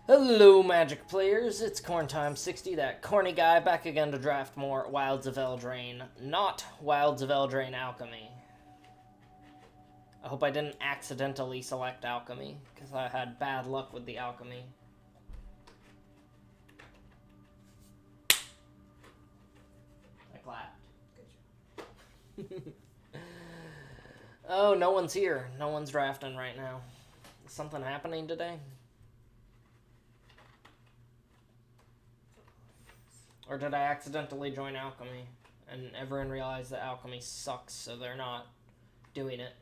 Hello, Magic players. It's Corntime60, that corny guy, back again to draft more Wilds of Eldraine. Not Wilds of Eldraine Alchemy. I hope I didn't accidentally select Alchemy, because I had bad luck with the Alchemy. I clapped. Good job. Oh, no one's here. No one's drafting right now. Is something happening today? Or did I accidentally join Alchemy and everyone realized that Alchemy sucks, so they're not doing it?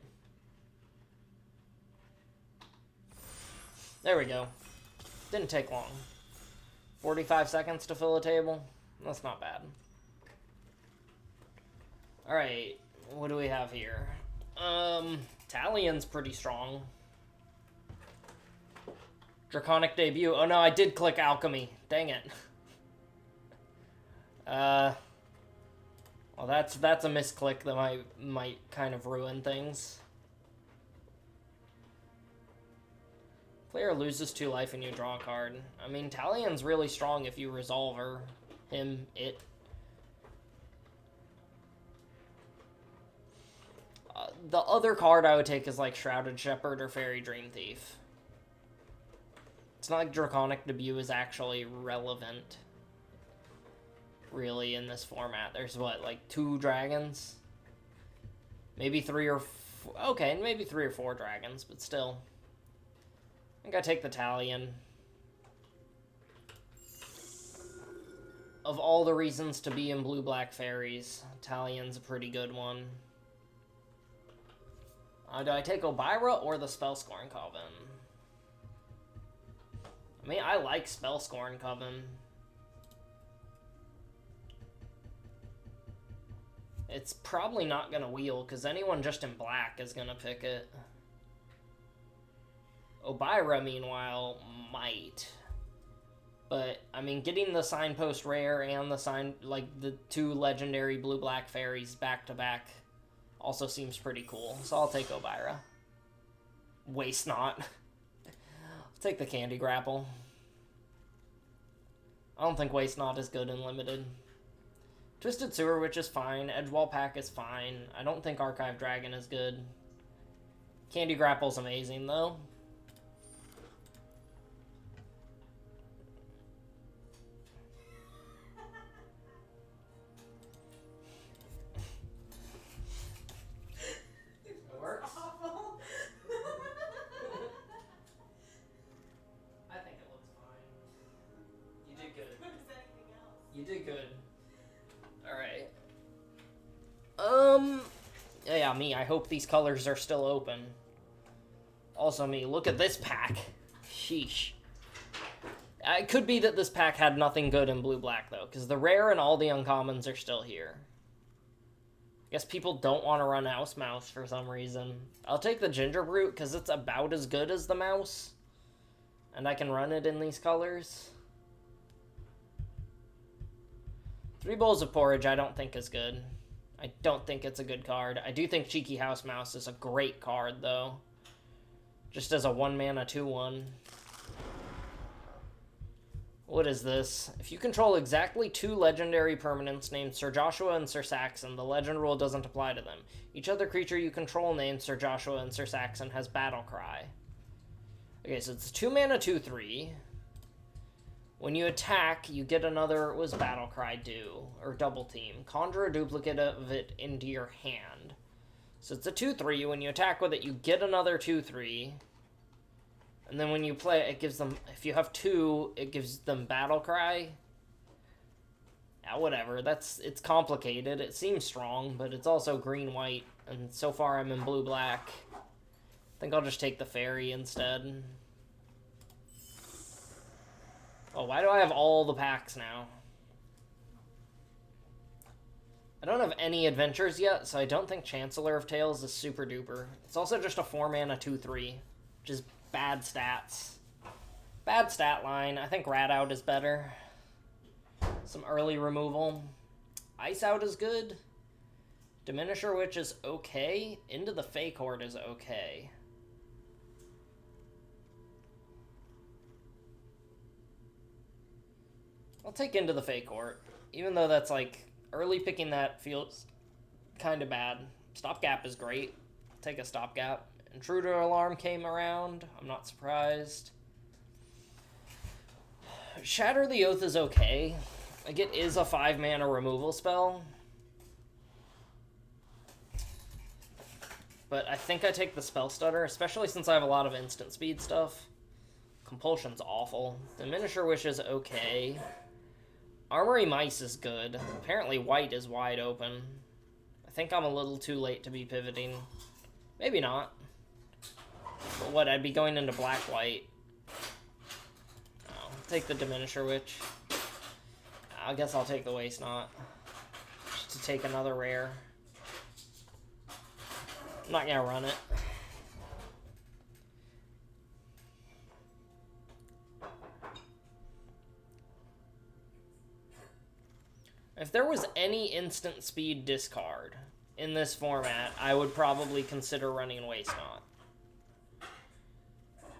There we go. Didn't take long. 45 seconds to fill a table? That's not bad. Alright, what do we have here? Talion's pretty strong. Draconic debut. Oh no, I did click Alchemy. Dang it. Well, that's a misclick that might kind of ruin things. Player loses 2 life and you draw a card. I mean, Talion's really strong if you resolve her. Him, it. The other card I would take is like Shrouded Shepherd or Fairy Dream Thief. It's not like Draconic debut is actually relevant. Really, in this format. There's what, like 2 dragons? Maybe 3 or 4. Okay, maybe 3 or 4 dragons, but still. I think I take the Talion. Of all the reasons to be in blue-black fairies, Talion's a pretty good one. Do I take Obira or the Spellscorn Coven? I mean, I like Spellscorn Coven. It's probably not going to wheel, because anyone just in black is going to pick it. Obira, meanwhile, might. But, I mean, getting the Signpost Rare and the 2 legendary blue-black fairies back-to-back also seems pretty cool. So I'll take Obira. Waste not. I'll take the Candy Grapple. I don't think Waste Not is good in Limited. Twisted Sewer Witch is fine. Edgewall Pack is fine. I don't think Archive Dragon is good. Candy Grapple's amazing, though. It works? Awful. I think it looks fine. You did good. What is anything else? You did good. Alright. Yeah, me. I hope these colors are still open. Also me. Look at this pack. Sheesh. It could be that this pack had nothing good in blue-black, though, because the rare and all the uncommons are still here. I guess people don't want to run House Mouse for some reason. I'll take the Ginger Brute, because it's about as good as the Mouse. And I can run it in these colors. 3 Bowls of Porridge I don't think is good. I don't think it's a good card. I do think Cheeky House Mouse is a great card, though. Just as a 1-mana 2/1. What is this? If you control exactly 2 legendary permanents named Sir Joshua and Sir Saxon, the legend rule doesn't apply to them. Each other creature you control named Sir Joshua and Sir Saxon has Battle Cry. Okay, so it's a 2-mana 2/3. When you attack, you get another, what does Battle Cry do? Or Double Team. Conjure a duplicate of it into your hand. So it's a 2/3. When you attack with it, you get another 2/3. And then when you play it, it gives them, if you have 2, it gives them Battle Cry. Yeah, whatever. It's complicated. It seems strong, but it's also green-white. And so far I'm in blue-black. I think I'll just take the fairy instead. Oh, why do I have all the packs now? I don't have any adventures yet, so I don't think Chancellor of Tales is super duper. It's also just a 4-mana 2/3, which is bad stats. Bad stat line. I think Rat Out is better. Some early removal. Ice Out is good. Diminisher Witch is okay. Into the Fake Horde is okay. I'll take Into the Fey Court. Even though that's like, early picking that feels kind of bad. Stopgap is great. I'll take a stopgap. Intruder Alarm came around. I'm not surprised. Shatter the Oath is okay. Like, it is a 5-mana removal spell. But I think I take the Spell Stutter, especially since I have a lot of instant speed stuff. Compulsion's awful. Diminisher Wish is okay. Armory Mice is good. Apparently white is wide open. I think I'm a little too late to be pivoting. Maybe not. But what, I'd be going into black-white. Oh, take the Diminisher Witch. I guess I'll take the Waste Knot. Just to take another rare. I'm not gonna run it. If there was any instant speed discard in this format, I would probably consider running Waste Knot.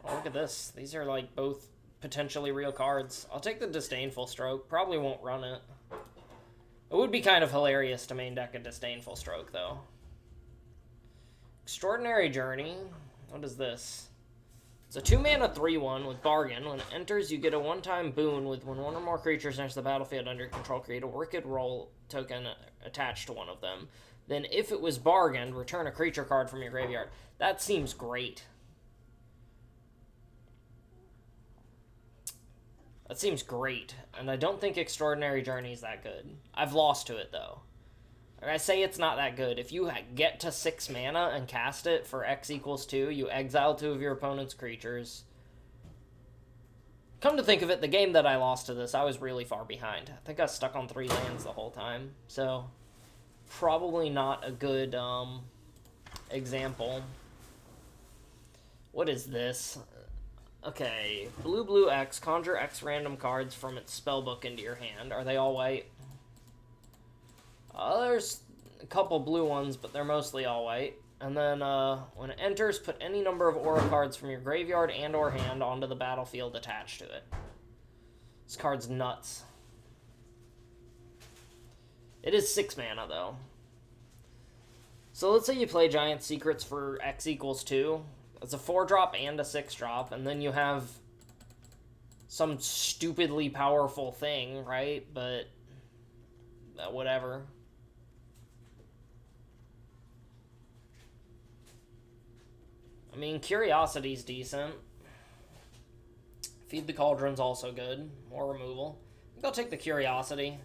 Oh, look at this. These are like both potentially real cards. I'll take the Disdainful Stroke. Probably won't run it. It would be kind of hilarious to main deck a Disdainful Stroke, though. Extraordinary Journey. What is this? It's a 2-mana 3/1 with Bargain. When it enters, you get a 1-time boon with when one or more creatures enters the battlefield under your control, create a Wicked Roll token attached to one of them. Then, if it was bargained, return a creature card from your graveyard. That seems great. That seems great. And I don't think Extraordinary Journey is that good. I've lost to it, though. I say it's not that good. If you get to 6 mana and cast it for X equals 2, you exile 2 of your opponent's creatures. Come to think of it, the game that I lost to this, I was really far behind. I think I was stuck on 3 lands the whole time. So, probably not a good example. What is this? Okay, blue X, conjure X random cards from its spellbook into your hand. Are they all white? There's a couple blue ones, but they're mostly all white. And then, when it enters, put any number of aura cards from your graveyard and or hand onto the battlefield attached to it. This card's nuts. It is 6 mana, though. So let's say you play Giant Secrets for X equals 2. It's a 4-drop and a 6-drop, and then you have some stupidly powerful thing, right? But, whatever. I mean, Curiosity's decent. Feed the Cauldron's also good. More removal. I think I'll take the Curiosity.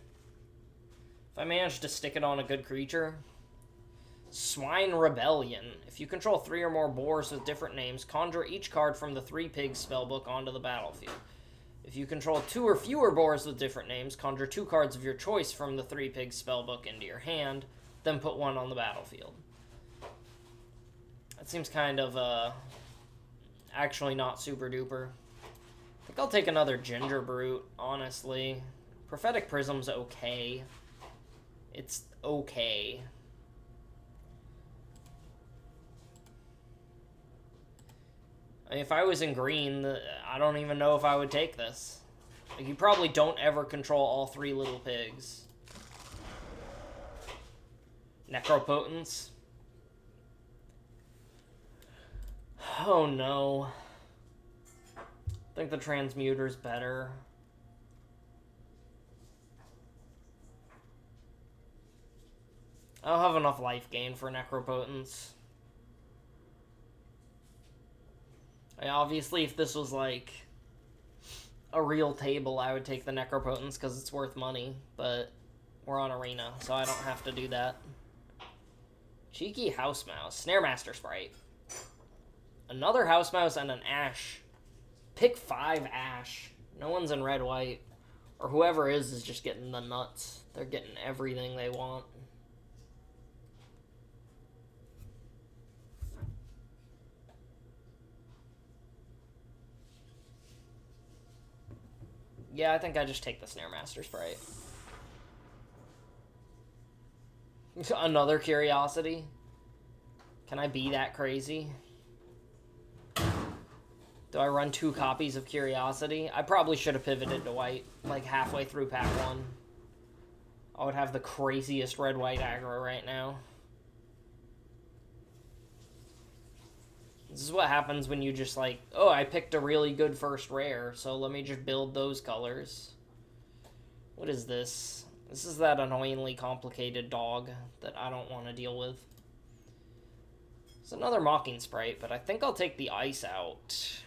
If I manage to stick it on a good creature. Swine Rebellion. If you control 3 or more boars with different names, conjure each card from the 3 Pigs spellbook onto the battlefield. If you control 2 or fewer boars with different names, conjure 2 cards of your choice from the 3 Pigs spellbook into your hand, then put 1 on the battlefield. That seems kind of, actually not super duper. I think I'll take another Ginger Brute, honestly. Prophetic Prism's okay. It's okay. I mean, if I was in green, I don't even know if I would take this. Like, you probably don't ever control all 3 little pigs. Necropotence. Oh no. I think the Transmuter's better. I don't have enough life gain for Necropotence. Obviously, if this was like a real table, I would take the Necropotence because it's worth money, but we're on Arena, so I don't have to do that. Cheeky House Mouse. Snaremaster Sprite. Another House Mouse and an Ash. Pick 5 Ash. No one's in red-white. Or whoever is just getting the nuts. They're getting everything they want. Yeah, I think I just take the Snaremaster Sprite. Another Curiosity? Can I be that crazy? Do I run 2 copies of Curiosity? I probably should have pivoted to white, like halfway through pack 1. I would have the craziest red-white aggro right now. This is what happens when you just like, oh, I picked a really good first rare, so let me just build those colors. What is this? This is that annoyingly complicated dog that I don't want to deal with. It's another Mocking Sprite, but I think I'll take the ice out.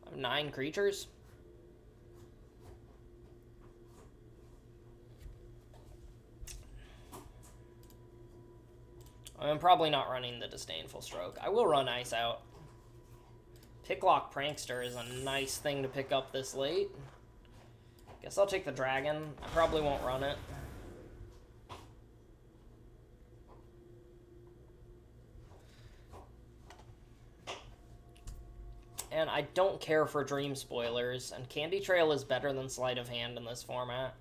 I have 9 creatures. I'm probably not running the Disdainful Stroke. I will run ice out. Picklock Prankster is a nice thing to pick up this late. Guess I'll take the dragon. I probably won't run it. And I don't care for Dream Spoilers, and Candy Trail is better than Sleight of Hand in this format.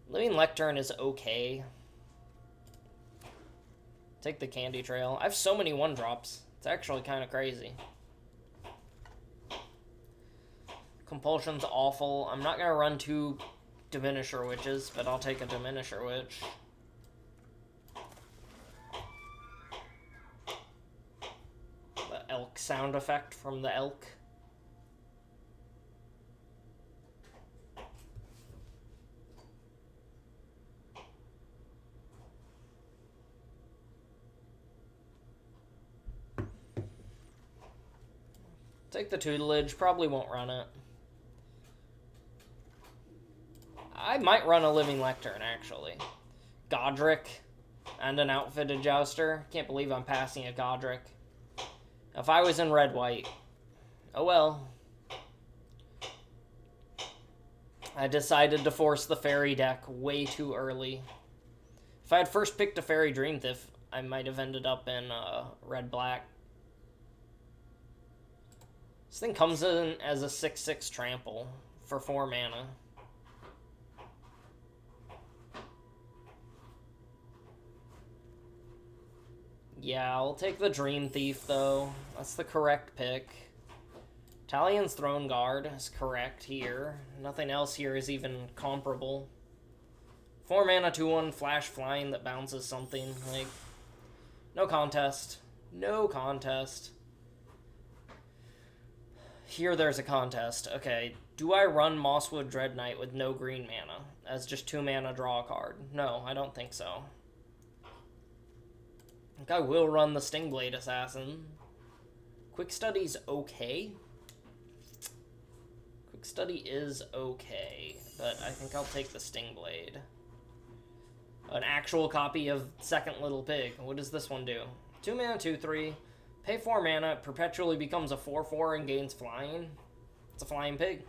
Living Lectern is okay. Take the Candy Trail. I have so many 1-drops. It's actually kind of crazy. Compulsion's awful. I'm not going to run 2 Diminisher Witches, but I'll take a Diminisher Witch. The elk sound effect from the elk. Take the Tutelage. Probably won't run it. I might run a Living Lectern, actually. Godric and an Outfitted Jouster. Can't believe I'm passing a Godric. If I was in red-white. Oh well. I decided to force the Fairy deck way too early. If I had first picked a Fairy Dream Thief, I might have ended up in red-black. This thing comes in as a 6/6 trample for 4 mana. Yeah, I'll take the Dream Thief, though. That's the correct pick. Talion's Throne Guard is correct here. Nothing else here is even comparable. 4 mana, 2/1, flash flying that bounces something. Like, no contest. No contest. Here there's a contest. Okay, do I run Mosswood Dread Knight with no green mana as just 2 mana draw a card? No, I don't think so. I think I will run the Stingblade Assassin. Quick Study's okay. Quick Study is okay, but I think I'll take the Stingblade. An actual copy of Second Little Pig. What does this one do? 2 mana, 2/3. Pay 4 mana, it perpetually becomes a 4/4 and gains flying. It's a flying pig.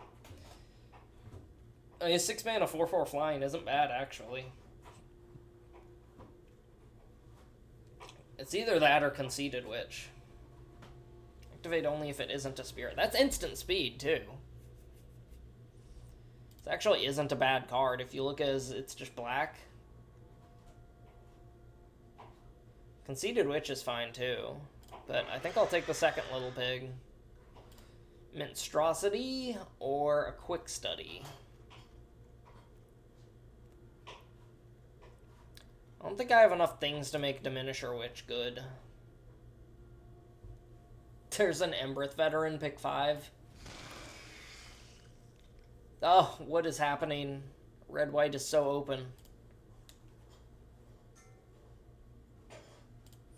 I mean, 6 mana, 4/4 flying isn't bad, actually. It's either that or Conceited Witch. Activate only if it isn't a spirit. That's instant speed, too. This actually isn't a bad card. If you look as it's just black. Conceited Witch is fine, too. But I think I'll take the Second Little Pig. Monstrosity or a Quick Study. I don't think I have enough things to make Diminisher Witch good. There's an Embereth Veteran, pick 5. Oh, what is happening? Red-white is so open.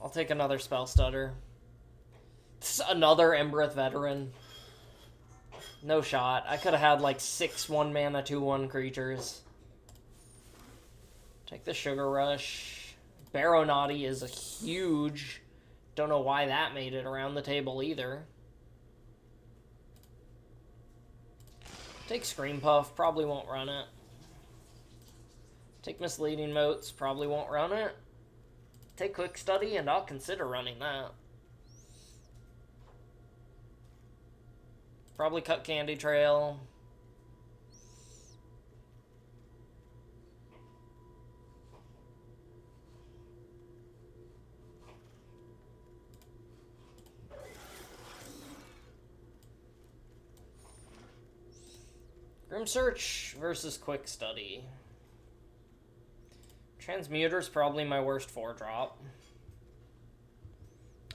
I'll take another Spell Stutter. Another Embereth Veteran. No shot. I could have had like 6 1-mana 2/1 creatures. Take the Sugar Rush. Baronati is a huge... Don't know why that made it around the table either. Take Scream Puff. Probably won't run it. Take Misleading Motes. Probably won't run it. Take Quick Study, and I'll consider running that. Probably cut Candy Trail. Grim Search versus Quick Study. Transmuter's probably my worst 4-drop.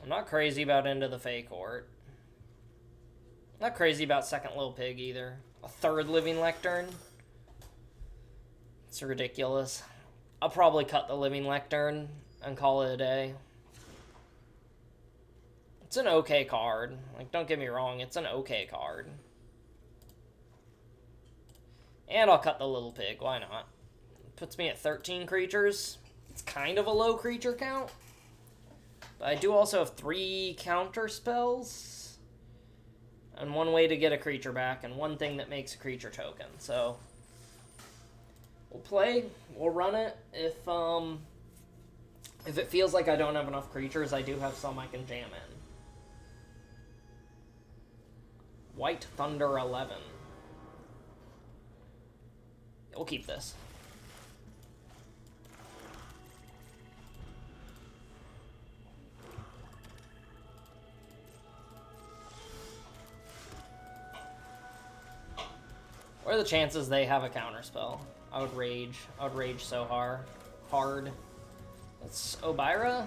I'm not crazy about Into the Fey Court. Not crazy about second Little Pig either. A third Living Lectern. It's ridiculous. I'll probably cut the Living Lectern and call it a day. It's an okay card. Like, don't get me wrong, it's an okay card. And I'll cut the Little Pig, why not? Puts me at 13 creatures. It's kind of a low creature count. But I do also have 3 counter spells. And 1 way to get a creature back, and 1 thing that makes a creature token. So we'll play, we'll run it. If it feels like I don't have enough creatures, I do have some I can jam in. White Thunder 11. We'll keep this. What are the chances they have a counterspell? I would rage. I would rage so hard. It's Obira.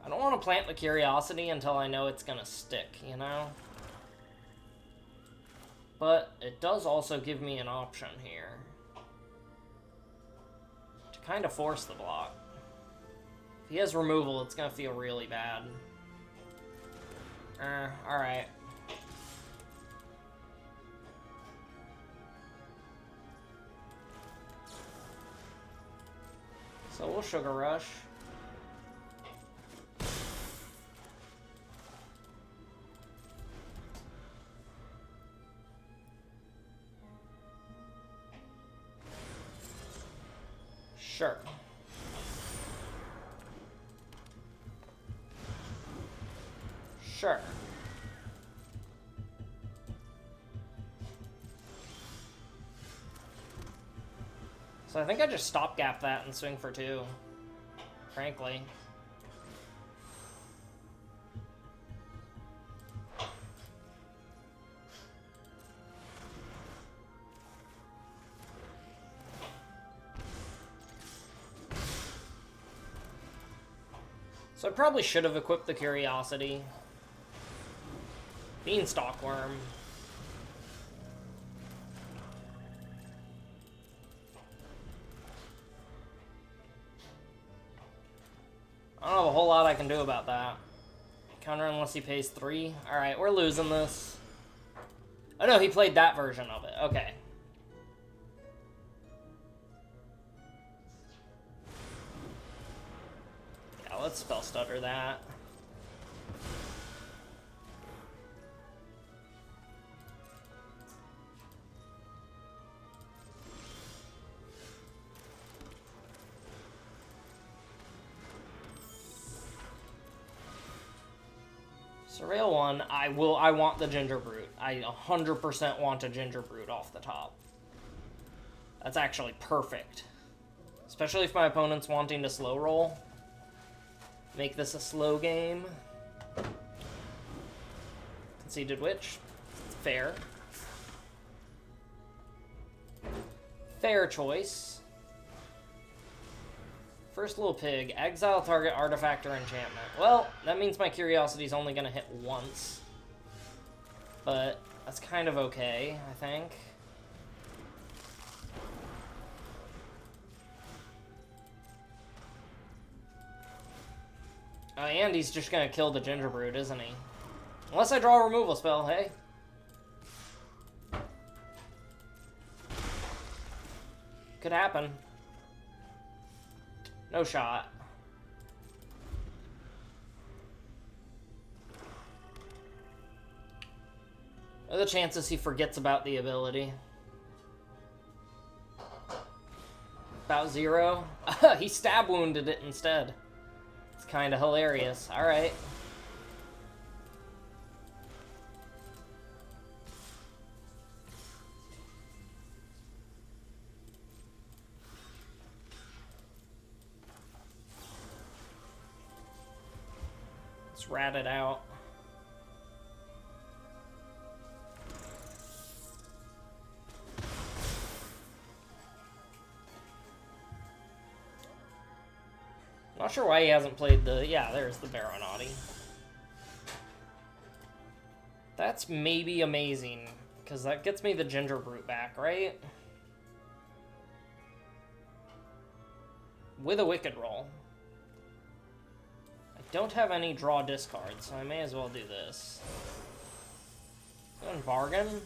I don't want to plant the Curiosity until I know it's gonna stick, you know? But it does also give me an option here to kind of force the block. If he has removal, it's gonna feel really bad. Alright. So we'll Sugar Rush. Sure. Sure. So I think I just stopgap that and swing for 2. Frankly. So I probably should have equipped the Curiosity. Beanstalk Worm. I don't have a whole lot I can do about that. Counter unless he pays 3. Alright, we're losing this. Oh no, he played that version of it. Okay. Yeah, let's Spell Stutter that. Surveil 1, I want the Ginger Brute. I 100% want a Ginger Brute off the top. That's actually perfect. Especially if my opponent's wanting to slow roll. Make this a slow game. Conceded Witch. Fair. Fair choice. First Little Pig, exile target artifact or enchantment. Well, that means my Curiosity's only gonna hit once. But that's kind of okay, I think. Oh, and he's just gonna kill the Ginger Brute, isn't he? Unless I draw a removal spell, hey? Could happen. No shot. What are the chances he forgets about the ability? About 0? He stab wounded it instead. It's kind of hilarious. Alright. Let's rat it out. Not sure why he hasn't played the... Yeah, there's the Baronati. That's maybe amazing, because that gets me the Ginger Brute back, right? With a Wicked roll. I don't have any draw discards, so I may as well do this. Going bargain.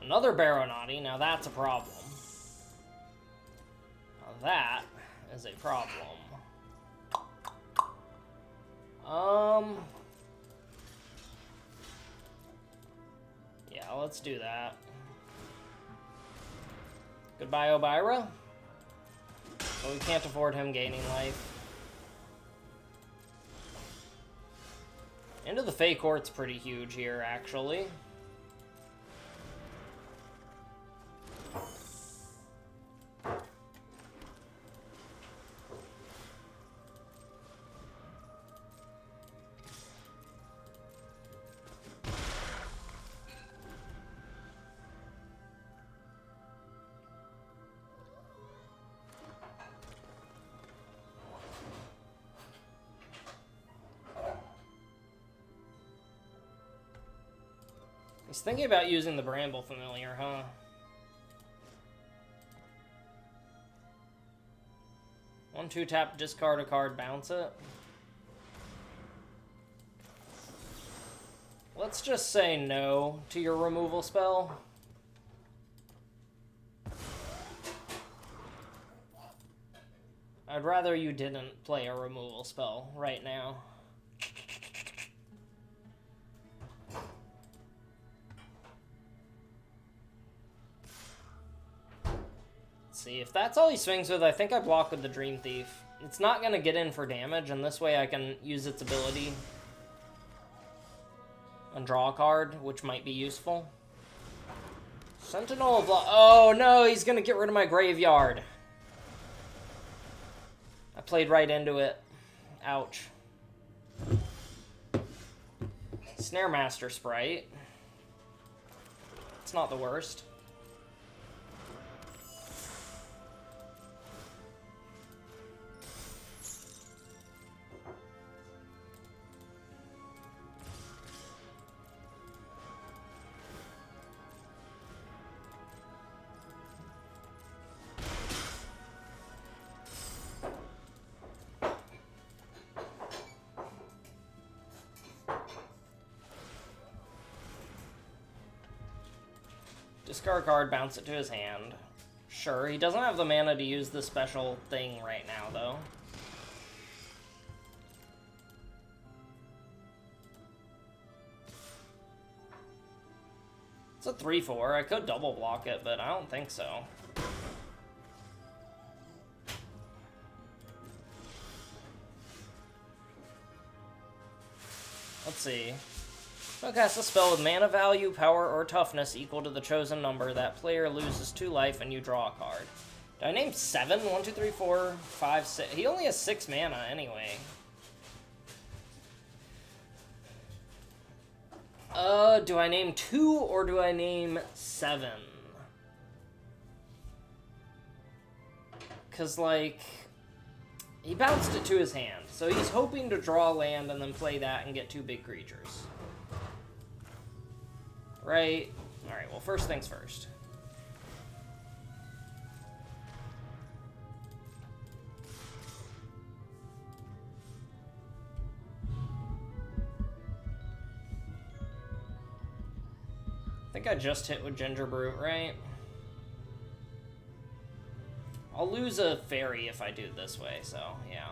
Another Baronati, now that's a problem. Now that is a problem. Yeah, let's do that. Goodbye, Obira. But we can't afford him gaining life. Into the Fey Court's pretty huge here, actually. He's thinking about using the Bramble Familiar, huh? One, two, tap, discard a card, bounce it. Let's just say no to your removal spell. I'd rather you didn't play a removal spell right now. See, if that's all he swings with, I think I block with the Dream Thief. It's not going to get in for damage, and this way I can use its ability and draw a card, which might be useful. Sentinel of Law. Oh no, he's going to get rid of my graveyard. I played right into it. Ouch. Snare Master Sprite. It's not the worst. Discard card, bounce it to his hand. Sure, he doesn't have the mana to use this special thing right now, though. It's a 3/4. I could double block it, but I don't think so. Let's see. Cast a spell with mana value, power, or toughness equal to the chosen number. That player loses 2 life and you draw a card. Did I name 7? 1, 2, 3, 4, 5, 6. He only has 6 mana anyway. Do I name 2 or do I name 7? Because, like, he bounced it to his hand. So he's hoping to draw land and then play that and get 2 big creatures. Right? Alright, well, first things first. I think I just hit with Ginger Brute, right? I'll lose a fairy if I do it this way, so, yeah.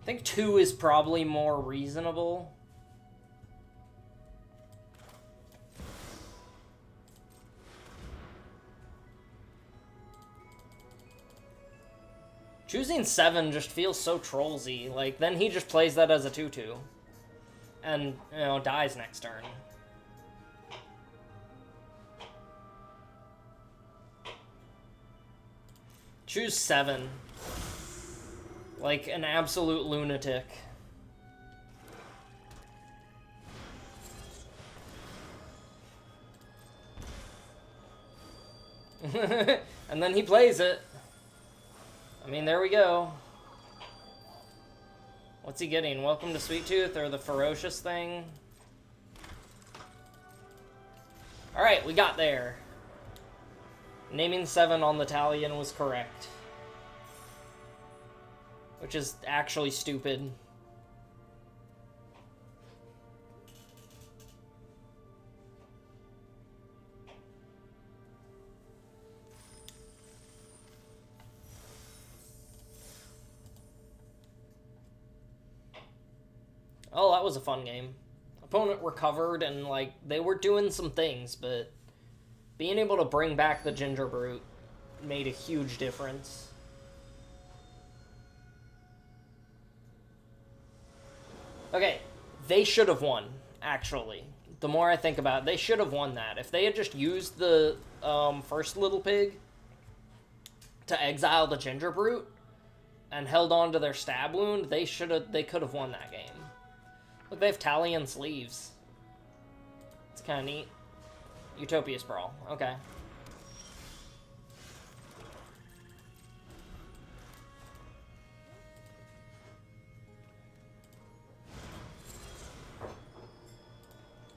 I think 2 is probably more reasonable. Choosing 7 just feels so trollsy. Like, then he just plays that as a 2/2. And, you know, dies next turn. Choose 7. Like an absolute lunatic. And then he plays it. I mean, there we go. What's he getting? Welcome to Sweet Tooth or the Ferocious thing? Alright, we got there. Naming 7 on the Talion was correct. Which is actually stupid. Oh, that was a fun game. Opponent recovered and, like, they were doing some things, but being able to bring back the Ginger Brute made a huge difference. Okay, they should have won, actually. The more I think about it, they should have won that. If they had just used the first Little Pig to exile the Ginger Brute and held on to their stab wound, they could have won that game. Look, they have Talion sleeves. It's kind of neat. Utopia Sprawl. Okay.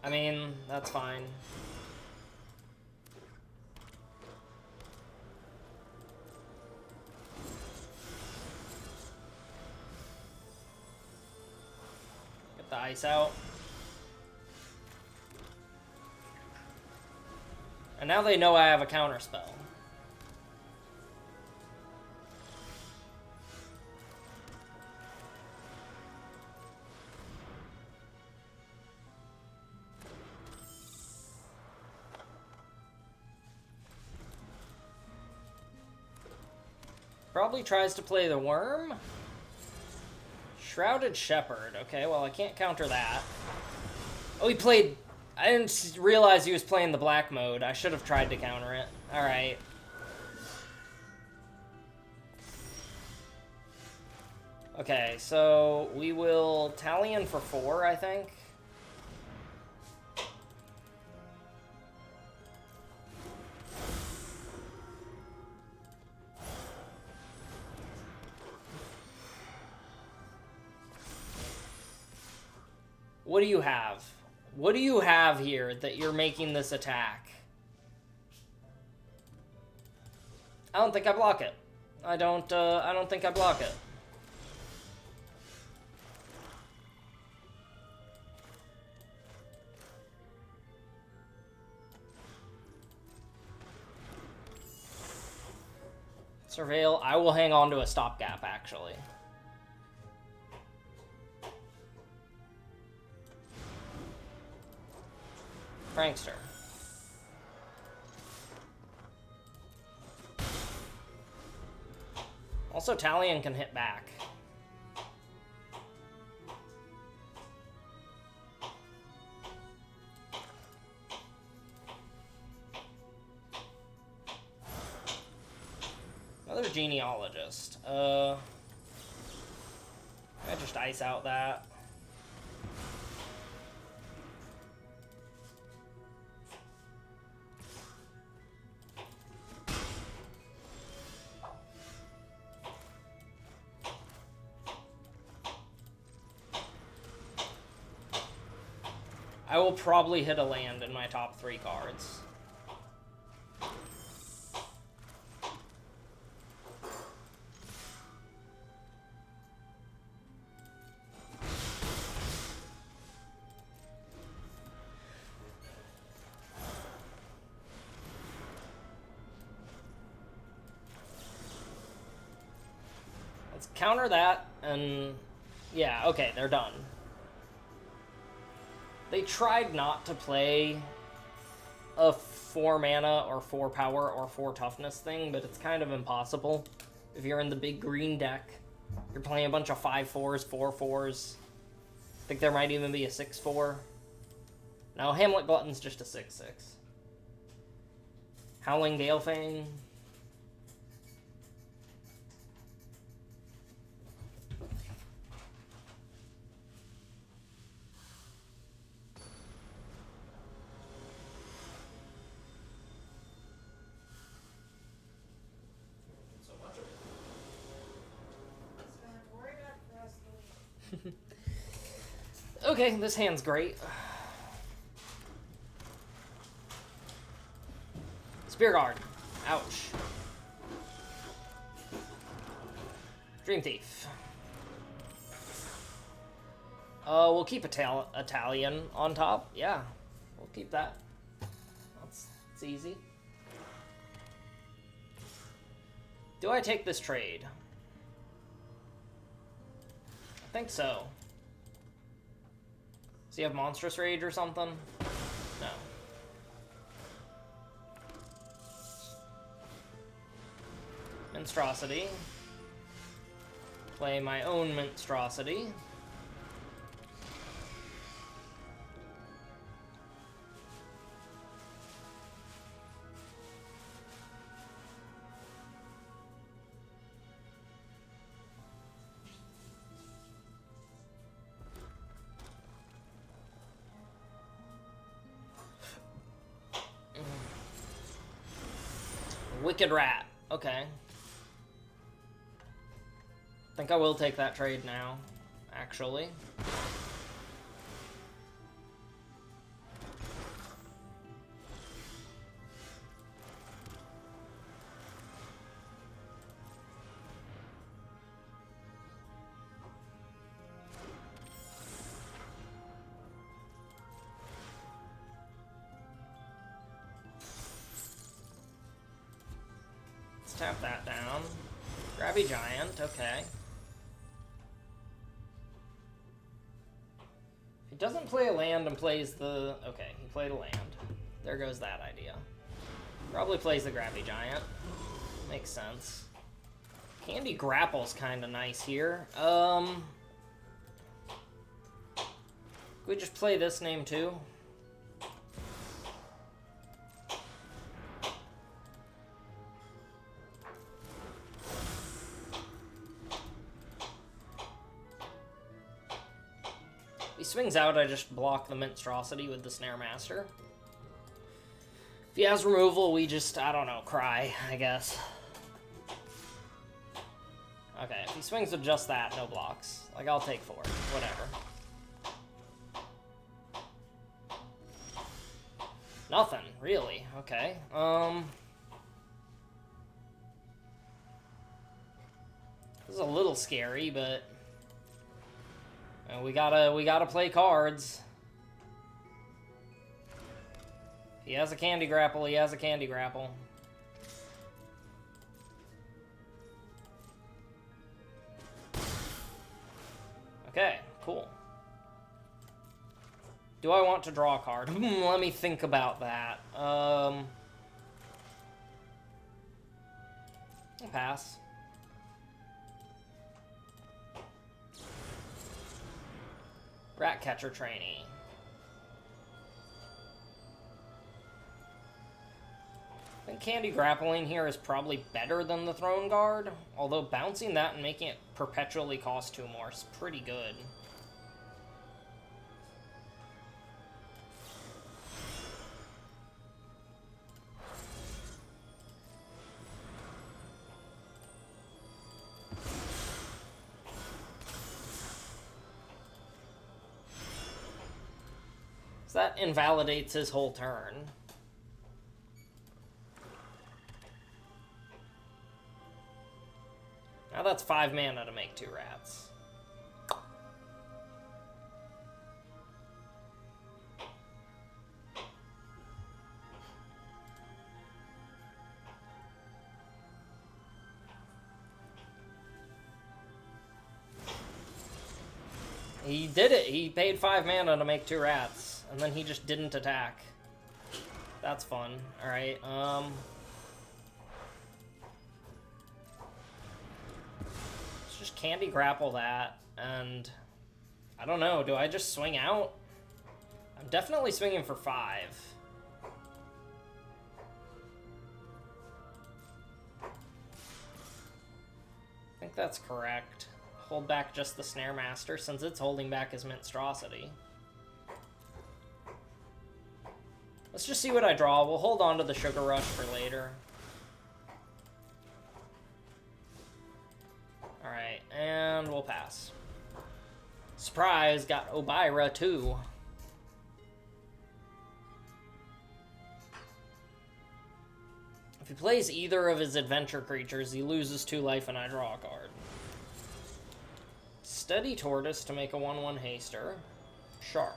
I mean, that's fine. Get the ice out. And now they know I have a counterspell. Probably tries to play the worm. Shrouded Shepherd. Okay, well, I can't counter that. Oh, he played... I didn't realize he was playing the black mode. I should have tried to counter it. Alright. Okay, so we will Talion for 4, I think. What do you have? What do you have here that you're making this attack? I don't think I block it. I don't think I block it. Surveil. I will hang on to a stopgap, actually. Prankster. Also, Talion can hit back. Another Genealogist. I just ice out that. I will probably hit a land in my top 3 cards. Let's counter that and Yeah, okay, they're done. They tried not to play a 4 mana or 4 power or 4 toughness thing, but it's kind of impossible. If you're in the big green deck, you're playing a bunch of 5/4s, 4/4s. I think there might even be a 6/4. No, Hamlet Glutton's just a 6/6. Howling Galefang. Okay, this hand's great. Spear Guard. Ouch. Dream Thief. We'll keep Italian on top. Yeah, we'll keep that. It's easy. Do I take this trade? I think so. Does he have Monstrous Rage or something? No. Monstrosity. Play my own Monstrosity. Wicked Rat. Okay. I think I will take that trade now, actually. Let's tap that down. Grabby Giant, okay. He doesn't play a land and plays the... Okay, he played a land. There goes that idea. Probably plays the Grabby Giant. Makes sense. Candy Grapple's kind of nice here. Can we just play this name too? If he swings out, I just block the Monstrosity with the Snare Master. If he has removal, we just, I don't know, cry, I guess. Okay, if he swings with just that, no blocks. Like, I'll take 4. Whatever. Nothing, really. Okay. This is a little scary, but we gotta play cards. He has a Candy Grapple. He has a Candy Grapple. Okay, cool. Do I want to draw a card? Let me think about that. I'll pass. Ratcatcher Trainee. I think Candy Grappling here is probably better than the Throne Guard, although bouncing that and making it perpetually cost 2 more is pretty good. So that invalidates his whole turn. Now that's 5 mana to make 2 rats. he did it. He paid 5 mana to make 2 rats, and then he just didn't attack. That's fun. Alright, let's just Candy Grapple that, and I don't know, do I just swing out? I'm definitely swinging for 5. I think that's correct. Hold back just the Snare Master, since it's holding back his Monstrosity. Let's just see what I draw. We'll hold on to the Sugar Rush for later. Alright, and we'll pass. Surprise, got Obira too. If he plays either of his adventure creatures, he loses 2 life and I draw a card. Steady Tortoise to make a 1/1 haster. Sharp.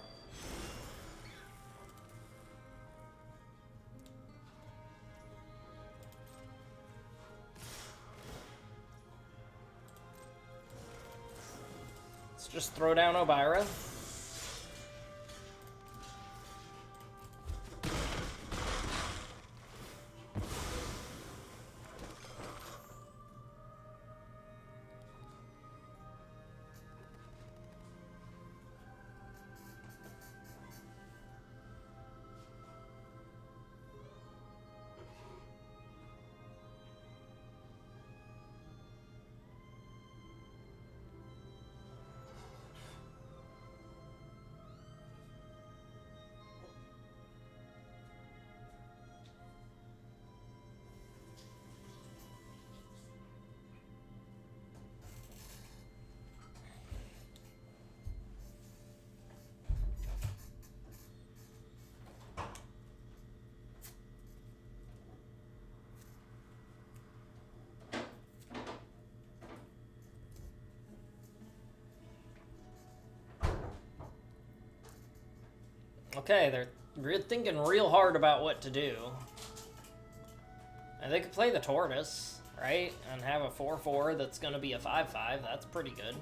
Let's just throw down Obira. Okay, they're thinking real hard about what to do. And they could play the Tortoise, right? And have a 4/4 that's going to be a 5/5. That's pretty good.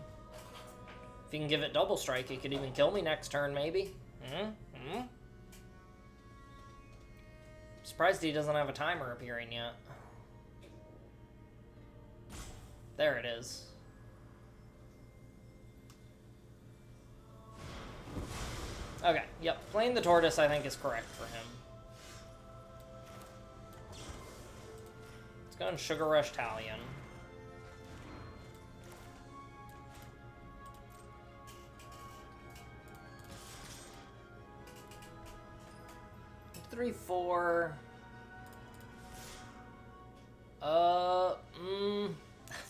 If you can give it double strike, it could even kill me next turn, maybe. Surprised he doesn't have a timer appearing yet. There it is. Okay, yep. Playing the Tortoise, I think, is correct for him. Let's go and Sugar Rush Talion. Three, 4. I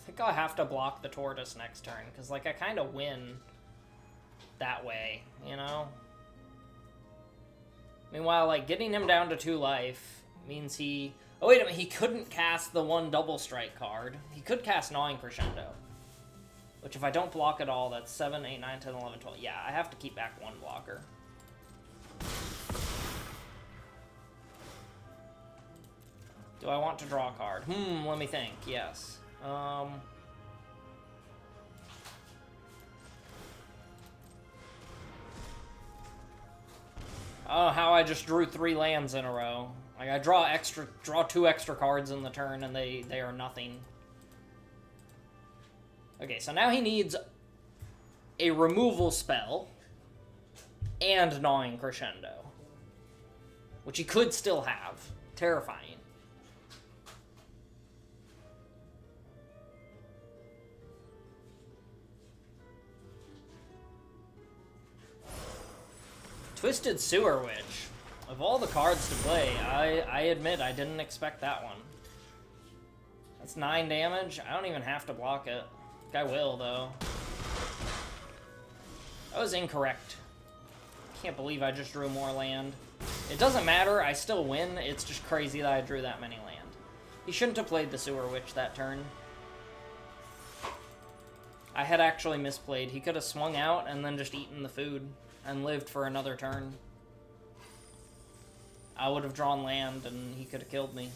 think I'll have to block the Tortoise next turn, because, like, I kind of win that way, you know? Meanwhile, like, getting him down to 2 life means he... Oh, wait a minute, he couldn't cast the 1 double strike card. He could cast Gnawing Crescendo. Which, if I don't block at all, that's 7, 8, 9, 10, 11, 12. Yeah, I have to keep back 1 blocker. Do I want to draw a card? Let me think. Yes. Oh, how I just drew 3 lands in a row. Like, I draw 2 extra cards in the turn, and they are nothing. Okay, so now he needs a removal spell and Gnawing Crescendo, which he could still have. Terrifying. Twisted Sewer Witch. Of all the cards to play, I admit I didn't expect that one. That's 9 damage. I don't even have to block it. I will, though. That was incorrect. Can't believe I just drew more land. It doesn't matter, I still win. It's just crazy that I drew that many land. He shouldn't have played the Sewer Witch that turn. I had actually misplayed. He could have swung out and then just eaten the food and lived for another turn. I would have drawn land and he could have killed me.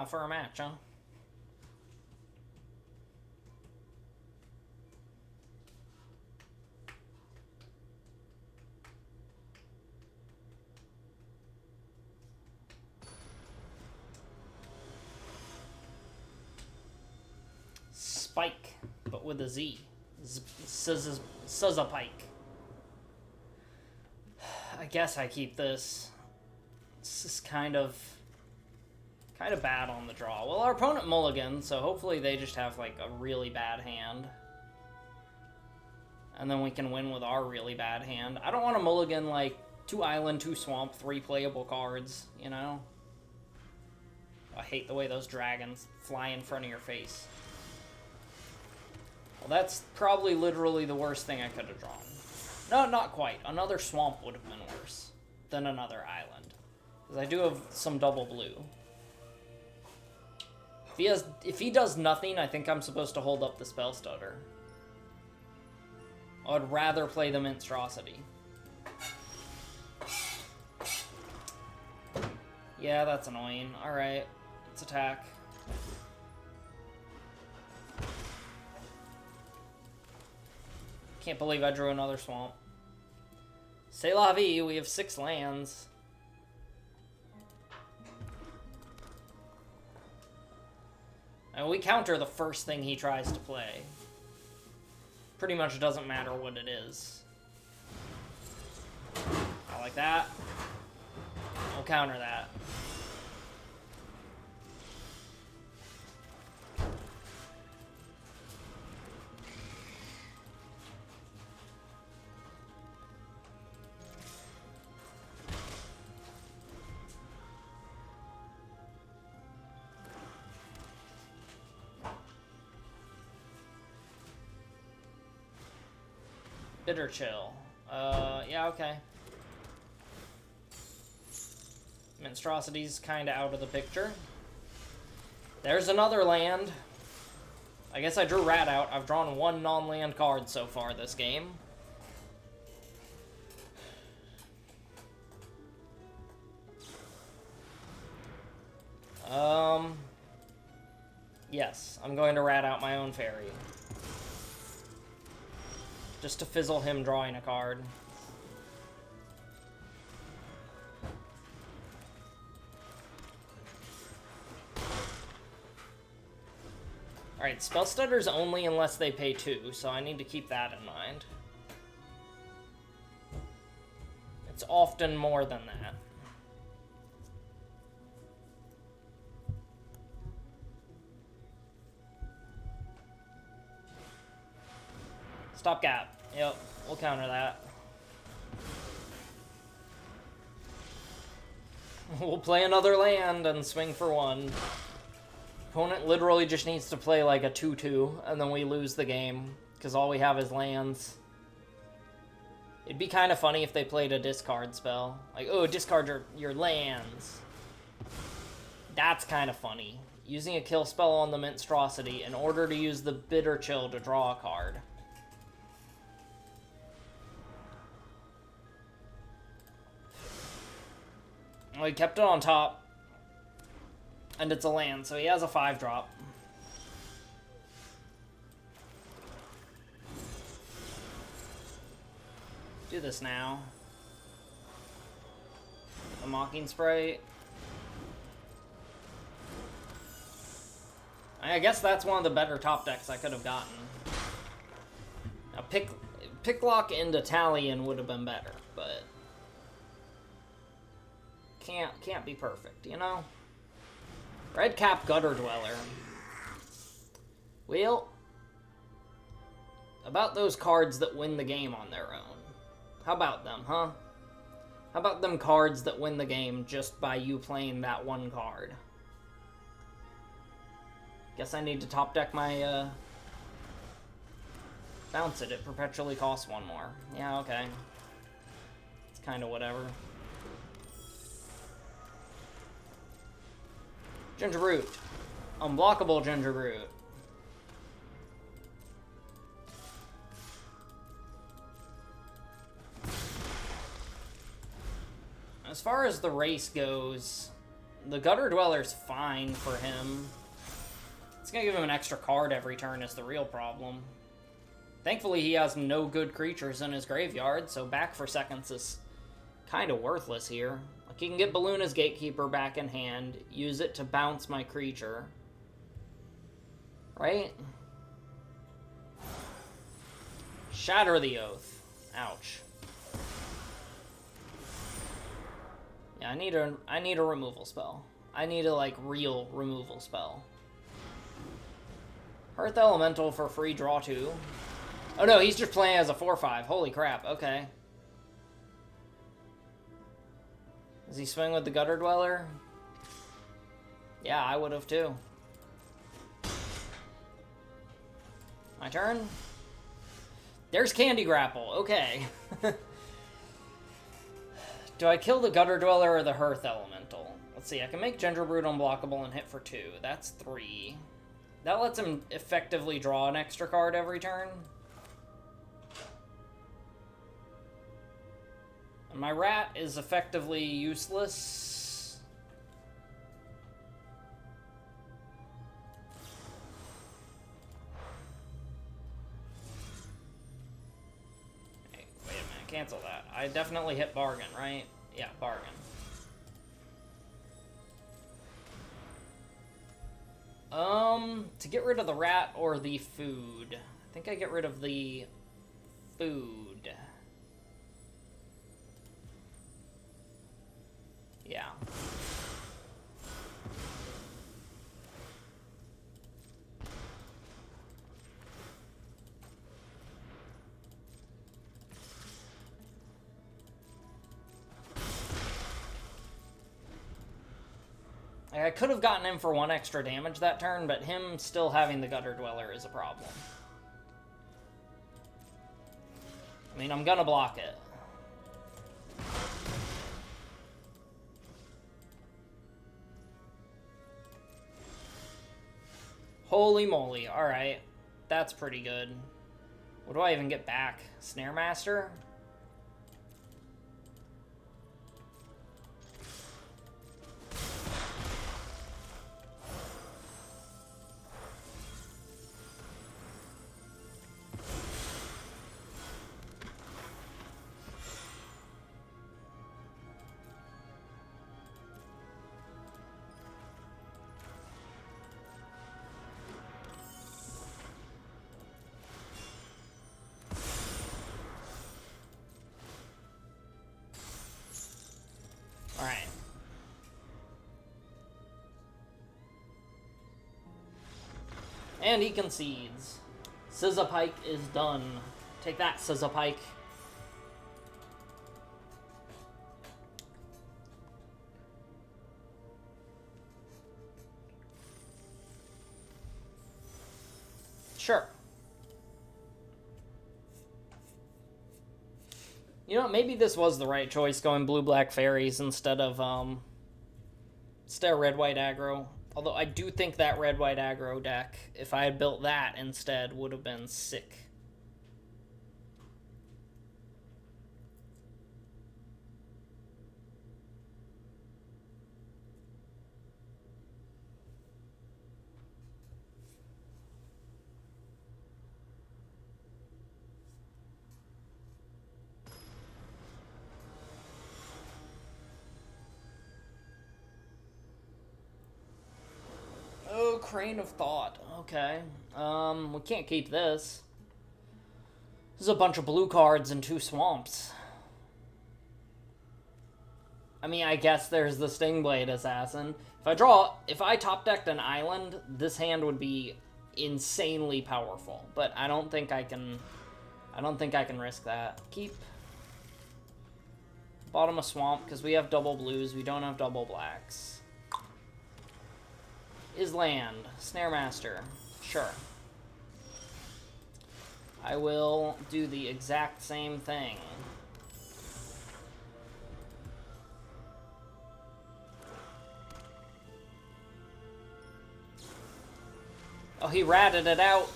while for a match, huh? Spike, but with a Z. Suzzapike. I guess I keep this. This is kind of bad on the draw. Well, our opponent mulligans, so hopefully they just have like a really bad hand. And then we can win with our really bad hand. I don't want to mulligan like 2 island, 2 swamp, 3 playable cards, you know? I hate the way those dragons fly in front of your face. Well, that's probably literally the worst thing I could have drawn. No, not quite. Another swamp would have been worse than another island. Because I do have some double blue. If he does nothing, I think I'm supposed to hold up the Spell Stutter. I would rather play the Monstrosity. Yeah, that's annoying. Alright, let's attack. Can't believe I drew another swamp. C'est la vie, we have 6 lands. And we counter the first thing he tries to play. Pretty much doesn't matter what it is. I like that. We'll counter that. Bitter Chill. Yeah, okay. Monstrosity's kind of out of the picture. There's another land. I guess I drew Rat out. I've drawn 1 non-land card so far this game. Yes, I'm going to Rat out my own fairy. Just to fizzle him drawing a card. Alright, Spell Stutter's only unless they pay 2, so I need to keep that in mind. It's often more than that. Stopgap. Yep, we'll counter that. We'll play another land and swing for 1. Opponent literally just needs to play like a 2-2, and then we lose the game, because all we have is lands. It'd be kind of funny if they played a discard spell. Like, oh, discard your lands. That's kind of funny. Using a kill spell on the Monstrosity in order to use the Bitter Chill to draw a card. Well, he kept it on top. And it's a land, so he has a 5-drop. Do this now. A Mocking Sprite. I guess that's one of the better top decks I could have gotten. Now, Picklock into Talion would have been better, but... Can't be perfect, you know? Redcap Gutter Dweller. Well, about those cards that win the game on their own. How about them, huh? How about them cards that win the game just by you playing that one card? Guess I need to top deck my, bounce it. It perpetually costs 1 more. Yeah, okay. It's kind of whatever. Ginger Root. Unblockable Ginger Root. As far as the race goes, The Gutter Dweller's fine for him. It's gonna give him an extra card every turn is the real problem. Thankfully, he has no good creatures in his graveyard, so back for seconds is kind of worthless here. Like, he can get Balluna's Gatekeeper back in hand, use it to bounce my creature. Right? Shatter the Oath. Ouch. Yeah, I need a removal spell. I need a, like, real removal spell. Hearth Elemental for free draw 2. Oh no, he's just playing as a 4/5. Holy crap, okay. Does he swing with the Gutter Dweller? Yeah, I would have too. My turn? There's Candy Grapple, okay. Do I kill the Gutter Dweller or the Hearth Elemental? Let's see, I can make Gingerbread unblockable and hit for 2. That's 3. That lets him effectively draw an extra card every turn. And my rat is effectively useless. Hey, wait a minute, cancel that. I definitely hit bargain, right? Yeah, bargain. To get rid of the rat or the food? I think I get rid of the food. Yeah. I could have gotten him for 1 extra damage that turn, but him still having the Gutter Dweller is a problem. I mean, I'm gonna block it. Holy moly, alright. That's pretty good. What do I even get back? Snare Master? Alright. And he concedes. Sizzapike is done. Take that, Sizzapike. Sure. You know, maybe this was the right choice, going blue-black fairies instead of red-white aggro. Although I do think that red-white aggro deck, if I had built that instead, would have been sick. Oh, Crane of Thought. Okay. We can't keep this. This is a bunch of blue cards and 2 swamps. I mean, I guess there's the Stingblade Assassin. If I top decked an island, this hand would be insanely powerful. But I don't think I can risk that. Keep. Bottom of swamp, because we have double blues, we don't have double blacks. Is land. Snare Master. Sure. I will do the exact same thing. Oh, he ratted it out.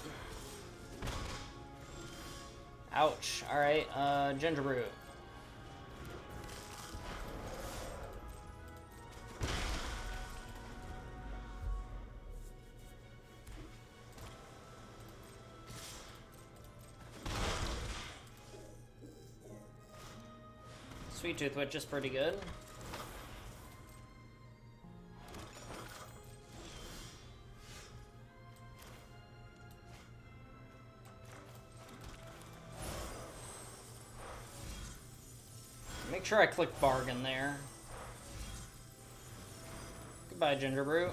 Ouch. Alright, Sweet Tooth Witch is pretty good. Make sure I click bargain there. Goodbye, Ginger Brute.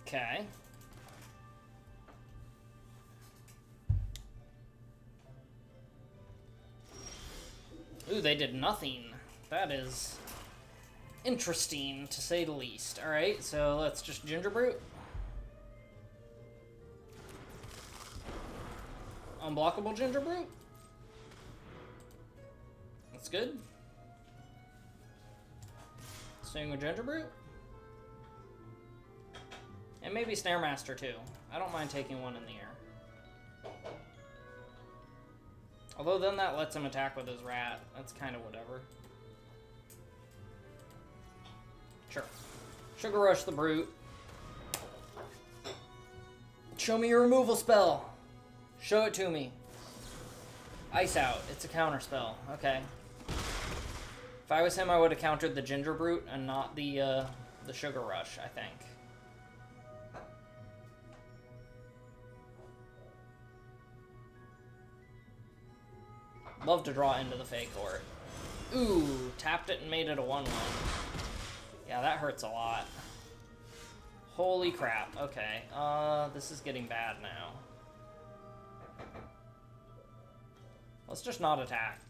Okay. Ooh, they did nothing. That is interesting, to say the least. Alright, so let's just Ginger Brute. Unblockable Ginger Brute. That's good. Staying with Ginger Brute. And maybe Snare Master too. I don't mind taking one in the air. Although then that lets him attack with his rat. That's kind of whatever. Sure. Sugar Rush the Brute. Show me your removal spell. Show it to me. Ice Out. It's a counter spell. Okay. If I was him, I would have countered the Ginger Brute and not the Sugar Rush, I think. Love to draw into the Fey Court. Ooh, tapped it and made it a 1/1. Yeah, that hurts a lot. Holy crap. Okay, this is getting bad now. Let's just not attack.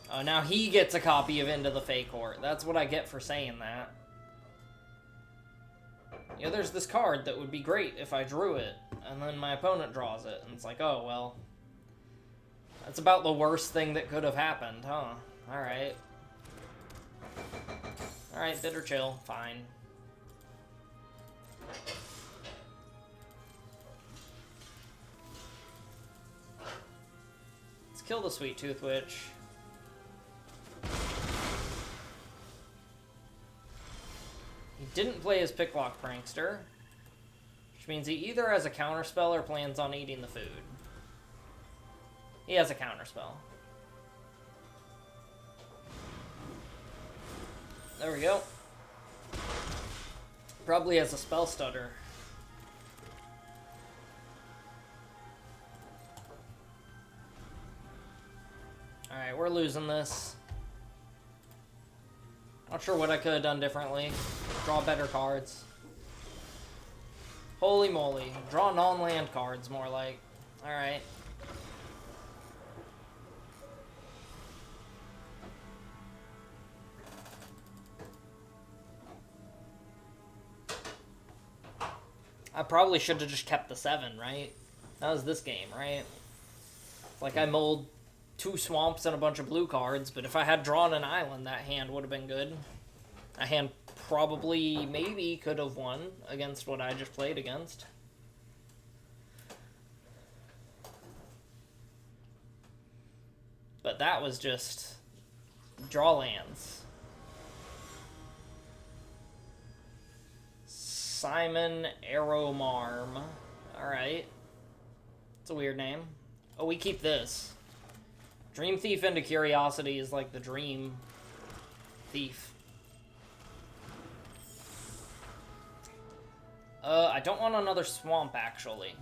Oh, now he gets a copy of Into the Fey Court. That's what I get for saying that. Yeah, there's this card that would be great if I drew it, and then my opponent draws it, and it's like, oh, well. That's about the worst thing that could have happened, huh? Alright. Alright, bitter chill. Fine. Let's kill the Sweet Tooth Witch. He didn't play his Picklock Prankster, which means he either has a counterspell or plans on eating the food. He has a counterspell. There we go. Probably has a spell stutter. Alright, we're losing this. Not sure what I could have done differently. Draw better cards. Holy moly. Draw non-land cards, more like. Alright. I probably should have just kept the 7, right? That was this game, right? Like, I mulled 2 swamps and a bunch of blue cards, but if I had drawn an island, that hand would have been good. That hand probably, maybe, could have won against what I just played against. But that was just draw lands. Simon Aeromarm. Alright. It's a weird name. Oh, we keep this. Dream Thief into Curiosity is like the Dream Thief. I don't want another swamp, actually.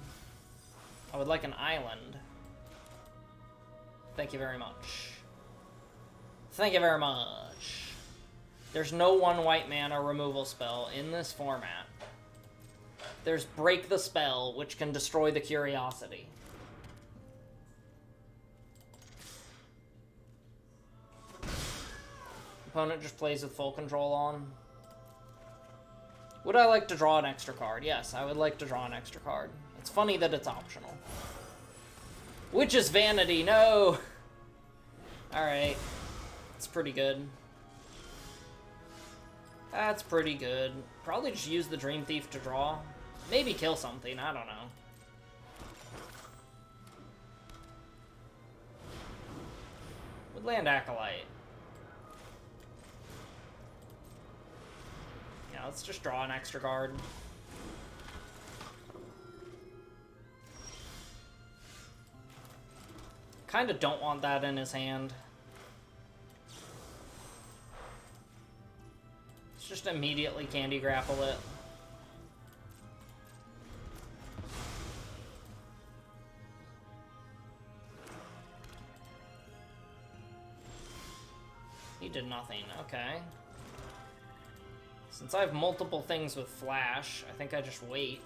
I would like an island. Thank you very much. Thank you very much. There's no 1 white mana removal spell in this format. There's Break the Spell, which can destroy the Curiosity. Opponent just plays with full control on. Would I like to draw an extra card? Yes, I would like to draw an extra card. It's funny that it's optional. Witch's Vanity, no! Alright. It's pretty good. That's pretty good. Probably just use the Dream Thief to draw. Maybe kill something, I don't know. Woodland Acolyte. Yeah, let's just draw an extra card. Kinda don't want that in his hand. Let's just immediately Candy Grapple it. He did nothing, okay. Since I have multiple things with Flash, I think I just wait.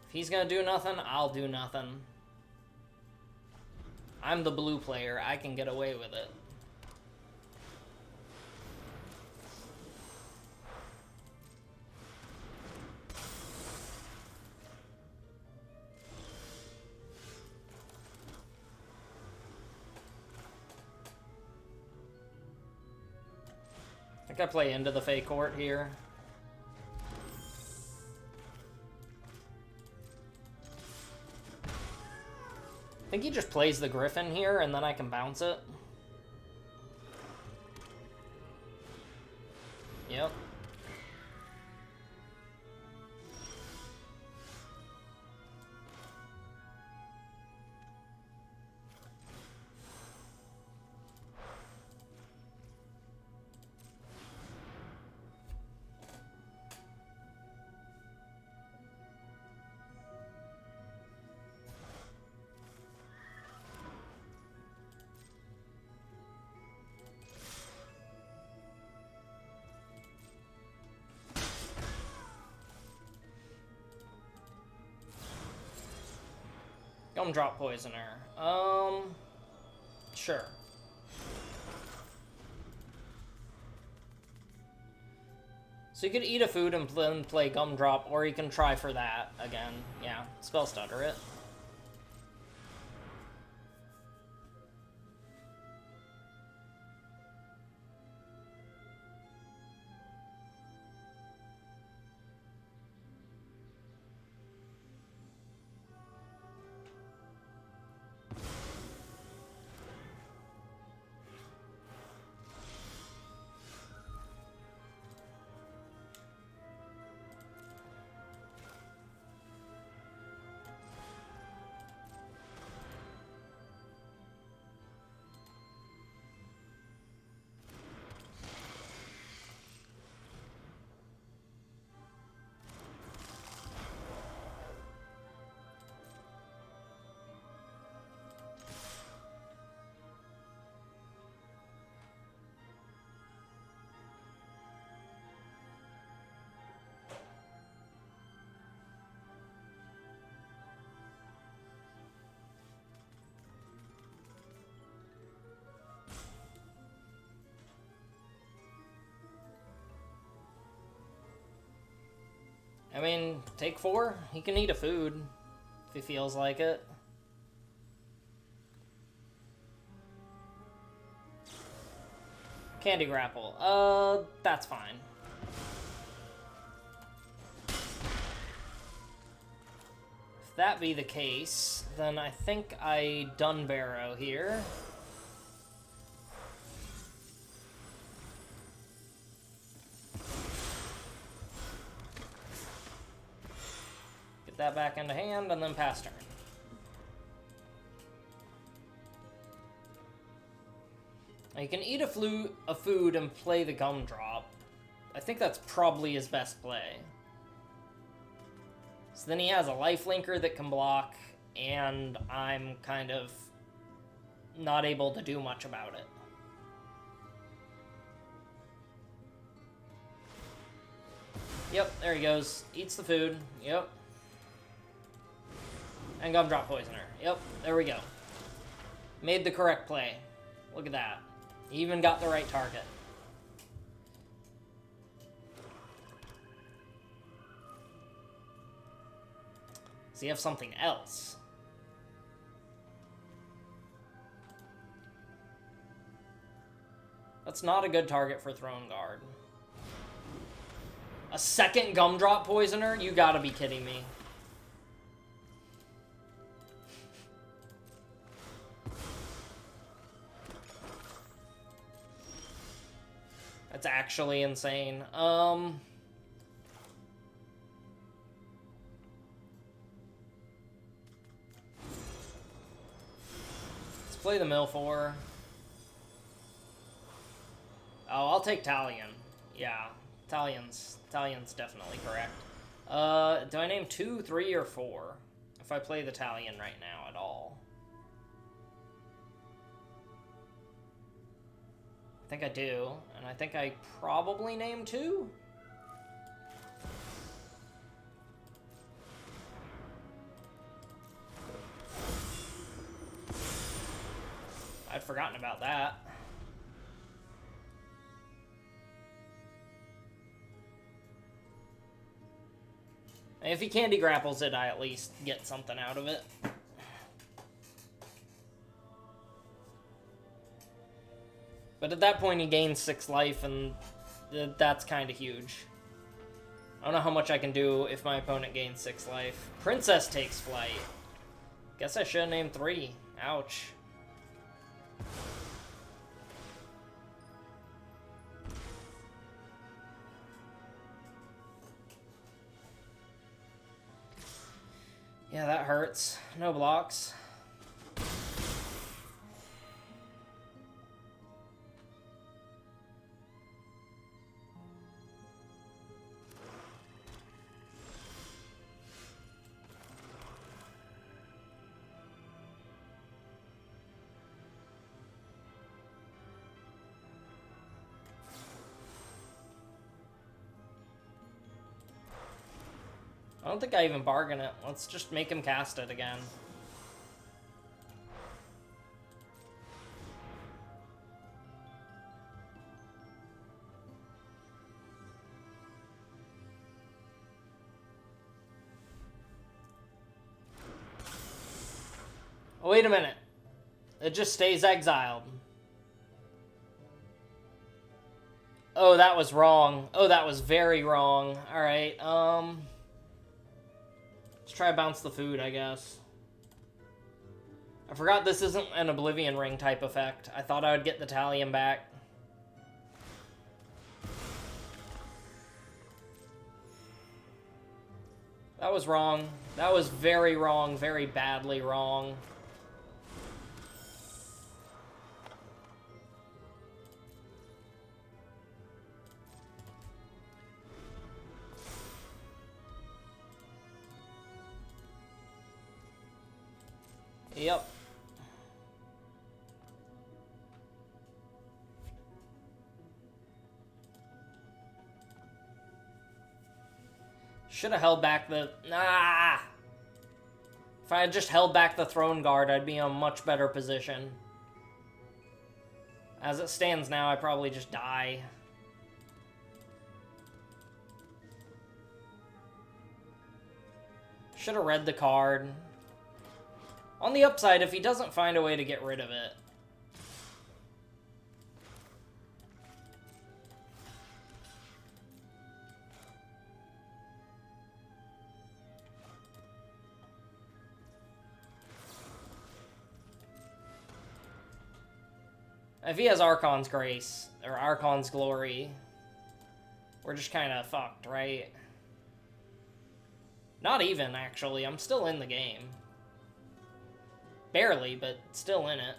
If he's gonna do nothing, I'll do nothing. I'm the blue player, I can get away with it. I think I play into the Fey Court here. I think he just plays the Griffin here, and then I can bounce it. Yep. Gumdrop Poisoner. Sure. So you could eat a food and then play Gumdrop, or you can try for that again. Yeah, Spell Stutter it. I mean, take 4. He can eat a food if he feels like it. Candy Grapple. That's fine. If that be the case, then I think I Dunbarrow here. That back into hand, and then pass turn. Now you can eat a food and play the Gumdrop. I think that's probably his best play. So then he has a lifelinker that can block, and I'm kind of not able to do much about it. Yep, there he goes. Eats the food. Yep. And Gumdrop Poisoner. Yep, there we go. Made the correct play. Look at that. He even got the right target. Does he have something else? That's not a good target for Throne Guard. A second Gumdrop Poisoner? You gotta be kidding me. That's actually insane. Let's play the Milfour. Oh, I'll take Talion. Yeah, Talion's definitely correct. Do I name 2, 3, or 4? If I play the Talion right now at all. I think I do, and I think I probably name 2. I'd forgotten about that. If he candy grapples it, I at least get something out of it. But at that point, he gains 6 life, and that's kind of huge. I don't know how much I can do if my opponent gains 6 life. Princess takes flight. Guess I should have named 3. Ouch. Yeah, that hurts. No blocks. I don't think I even bargain it. Let's just make him cast it again. Oh, wait a minute. It just stays exiled. Oh, that was wrong. Oh, that was very wrong. Alright, let's try to bounce the food, I guess. I forgot this isn't an Oblivion Ring type effect. I thought I would get the Talion back. That was wrong. That was very wrong, very badly wrong. Yep. Should have held back the... Nah! If I had just held back the Throne Guard, I'd be in a much better position. As it stands now, I probably just die. Should have read the card. On the upside, if he doesn't find a way to get rid of it. If he has Archon's Grace, or Archon's Glory, we're just kind of fucked, right? Not even, actually. I'm still in the game. Barely, but still in it.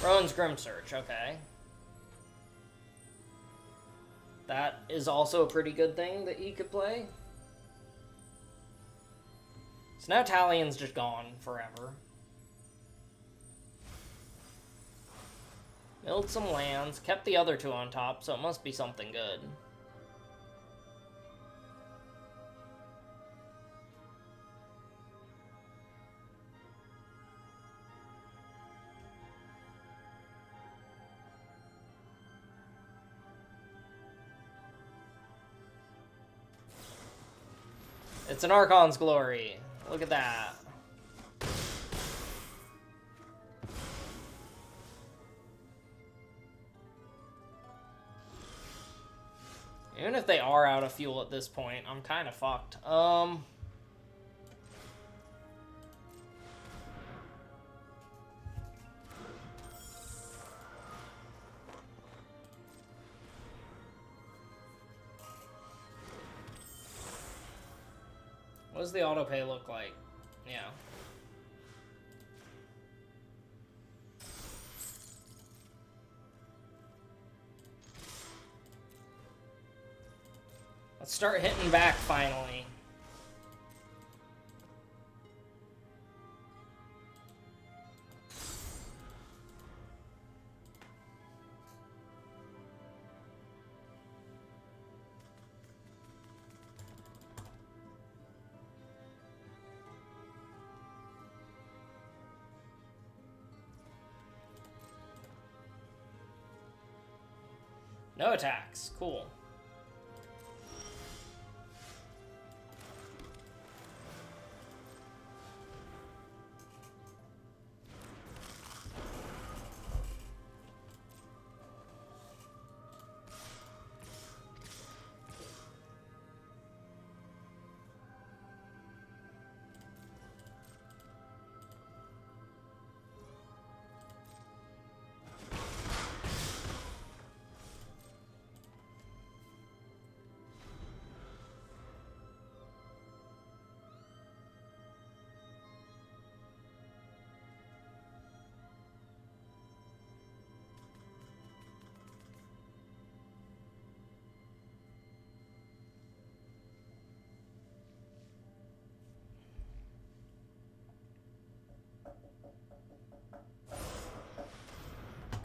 Rowan's Grim Search, okay. That is also a pretty good thing that he could play. So now Talion's just gone forever. Milled some lands, kept the other 2 on top, so it must be something good. It's an Archon's Glory. Look at that. Even if they are out of fuel at this point, I'm kind of fucked. What does the autopay look like? Yeah. Let's start hitting back finally. No attacks. Cool.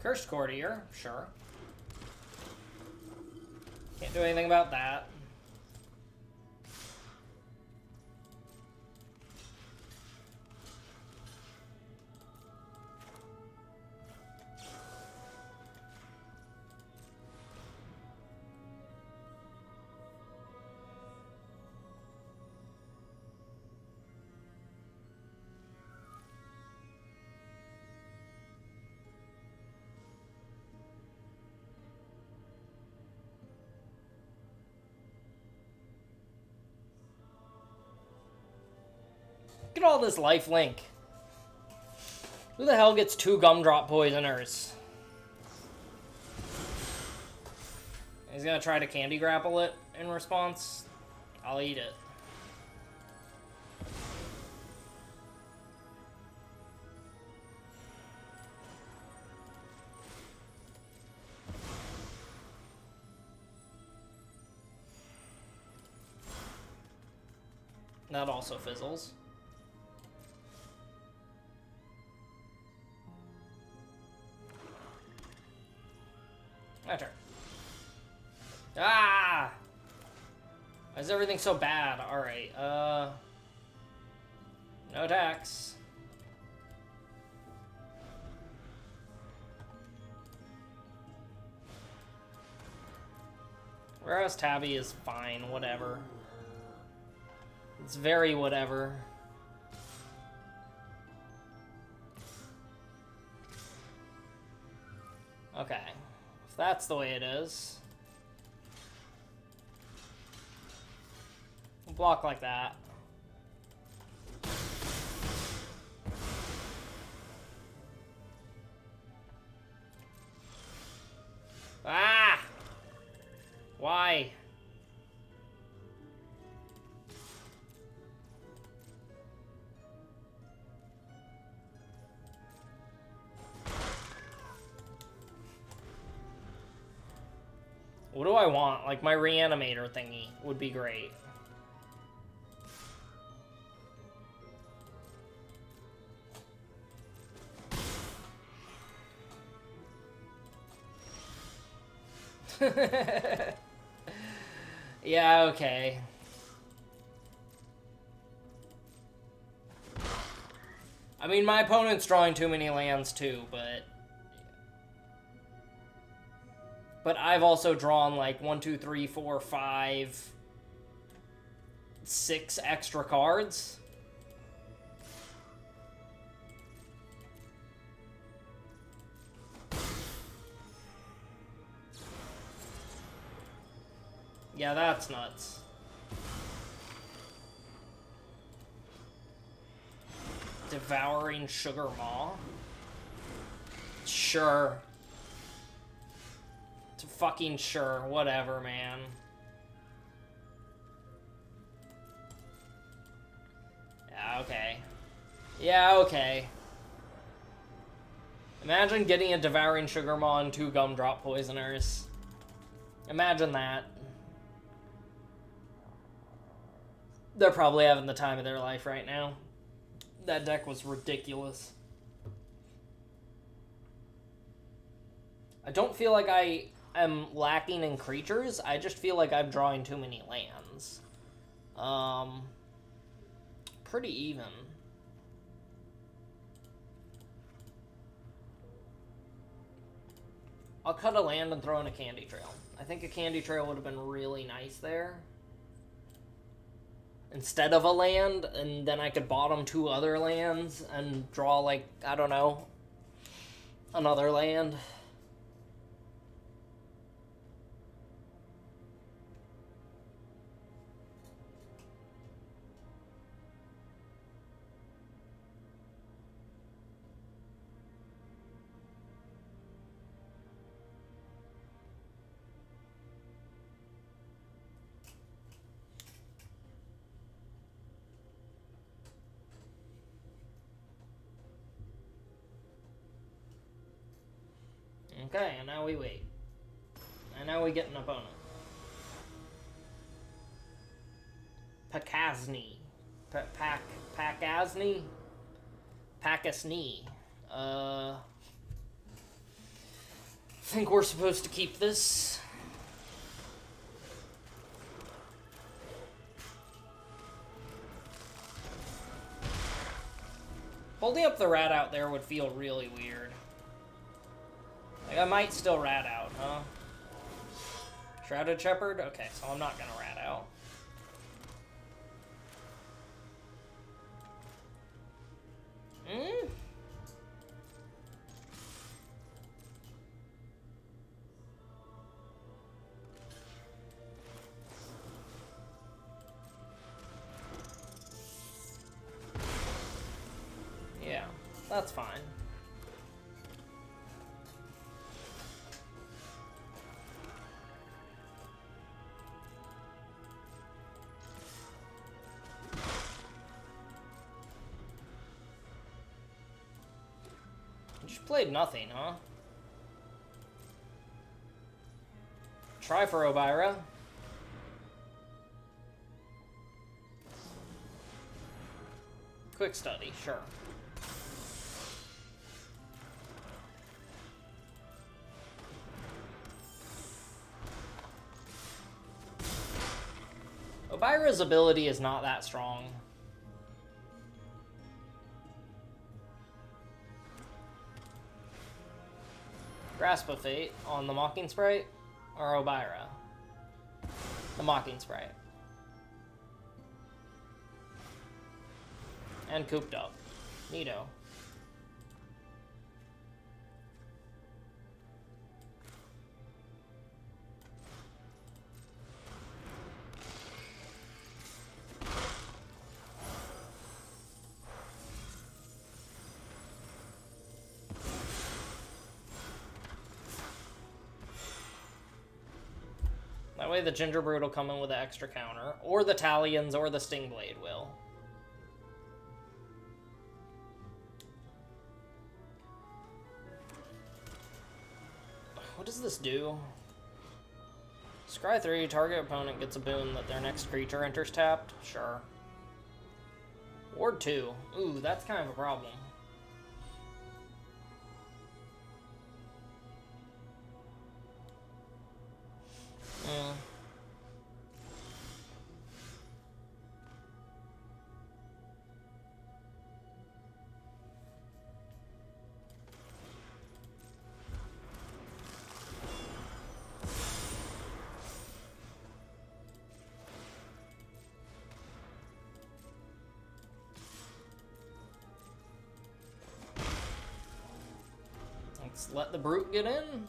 Cursed Courtier, sure. Can't do anything about that. Look at all this life link. Who the hell gets 2 Gumdrop Poisoners? He's gonna try to candy grapple it in response. I'll eat it. That also fizzles. My turn. Ah! Why is everything so bad? Alright, no attacks. Whereas Tabby is fine, whatever. It's very whatever. Okay. If that's the way it is. We'll block like that. Ah! Why? What do I want? Like, my reanimator thingy would be great. Yeah, okay. I mean, my opponent's drawing too many lands too, but I've also drawn like 1, 2, 3, 4, 5, 6 extra cards. Yeah, that's nuts. Devouring Sugar Maw? Sure. Fucking sure. Whatever, man. Yeah, okay. Yeah, okay. Imagine getting a Devouring Sugar Maw and 2 Gumdrop Poisoners. Imagine that. They're probably having the time of their life right now. That deck was ridiculous. I don't feel like I am lacking in creatures. I just feel like I'm drawing too many lands. Pretty even. I'll cut a land and throw in a Candy Trail. I think a Candy Trail would have been really nice there. Instead of a land, and then I could bottom 2 other lands and draw, like, I don't know, another land. Okay, and now we wait. And now we get an opponent. Pakasny. Pakasny? Pakasny. I think we're supposed to keep this. Holding up the rat out there would feel really weird. Like, I might still rat out, huh? Shrouded Shepherd? Okay, so I'm not gonna rat out. Yeah, that's fine. You played nothing, huh? Try for Obira. Quick study, sure. Obira's ability is not that strong. Grasp of Fate on the Mocking Sprite or Obira? The Mocking Sprite. And Cooped Up. Neato. That way the Gingerbread will come in with an extra counter, or the Talions, or the Stingblade will. What does this do? Scry 3, target opponent gets a boon that their next creature enters tapped? Sure. Ward 2. Ooh, that's kind of a problem. Let's let the Brute get in.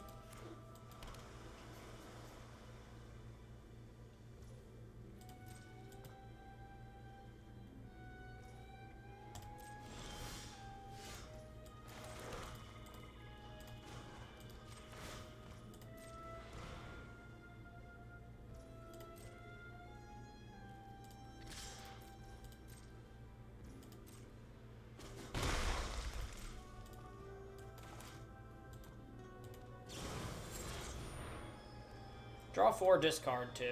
Draw 4, discard 2.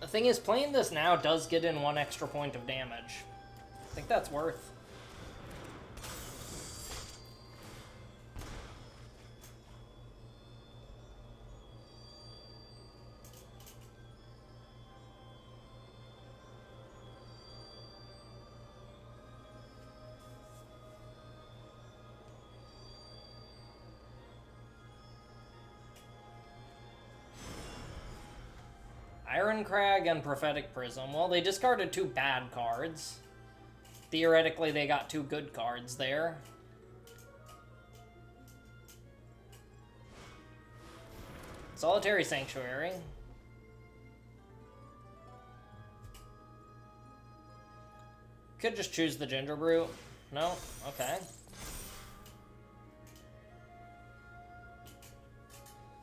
The thing is, playing this now does get in 1 extra point of damage. I think that's worth. Iron Crag and Prophetic Prism. Well, they discarded 2 bad cards. Theoretically, they got 2 good cards there. Solitary Sanctuary. Could just choose the Ginger Brute. No? Okay.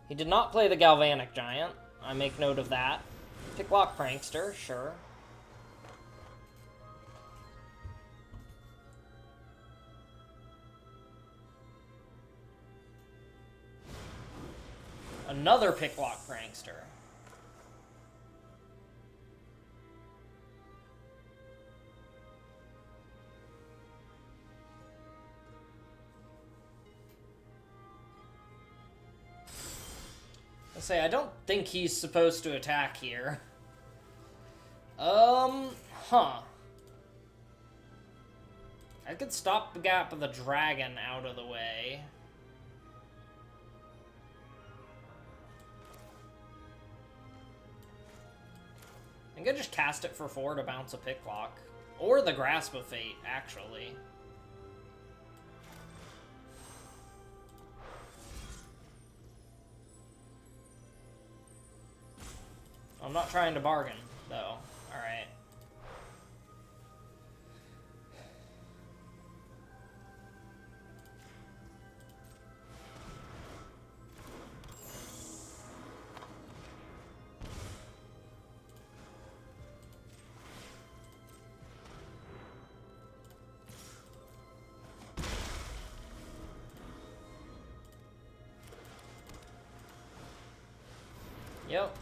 He did not play the Galvanic Giant. I make note of that. Picklock Prankster, sure. Another Picklock Prankster. Say, I don't think he's supposed to attack here. Huh. I could stop the gap of the dragon out of the way. I think I just cast it for 4 to bounce a Picklock. Or the Grasp of Fate, actually. I'm not trying to bargain, though. Alright. Yep.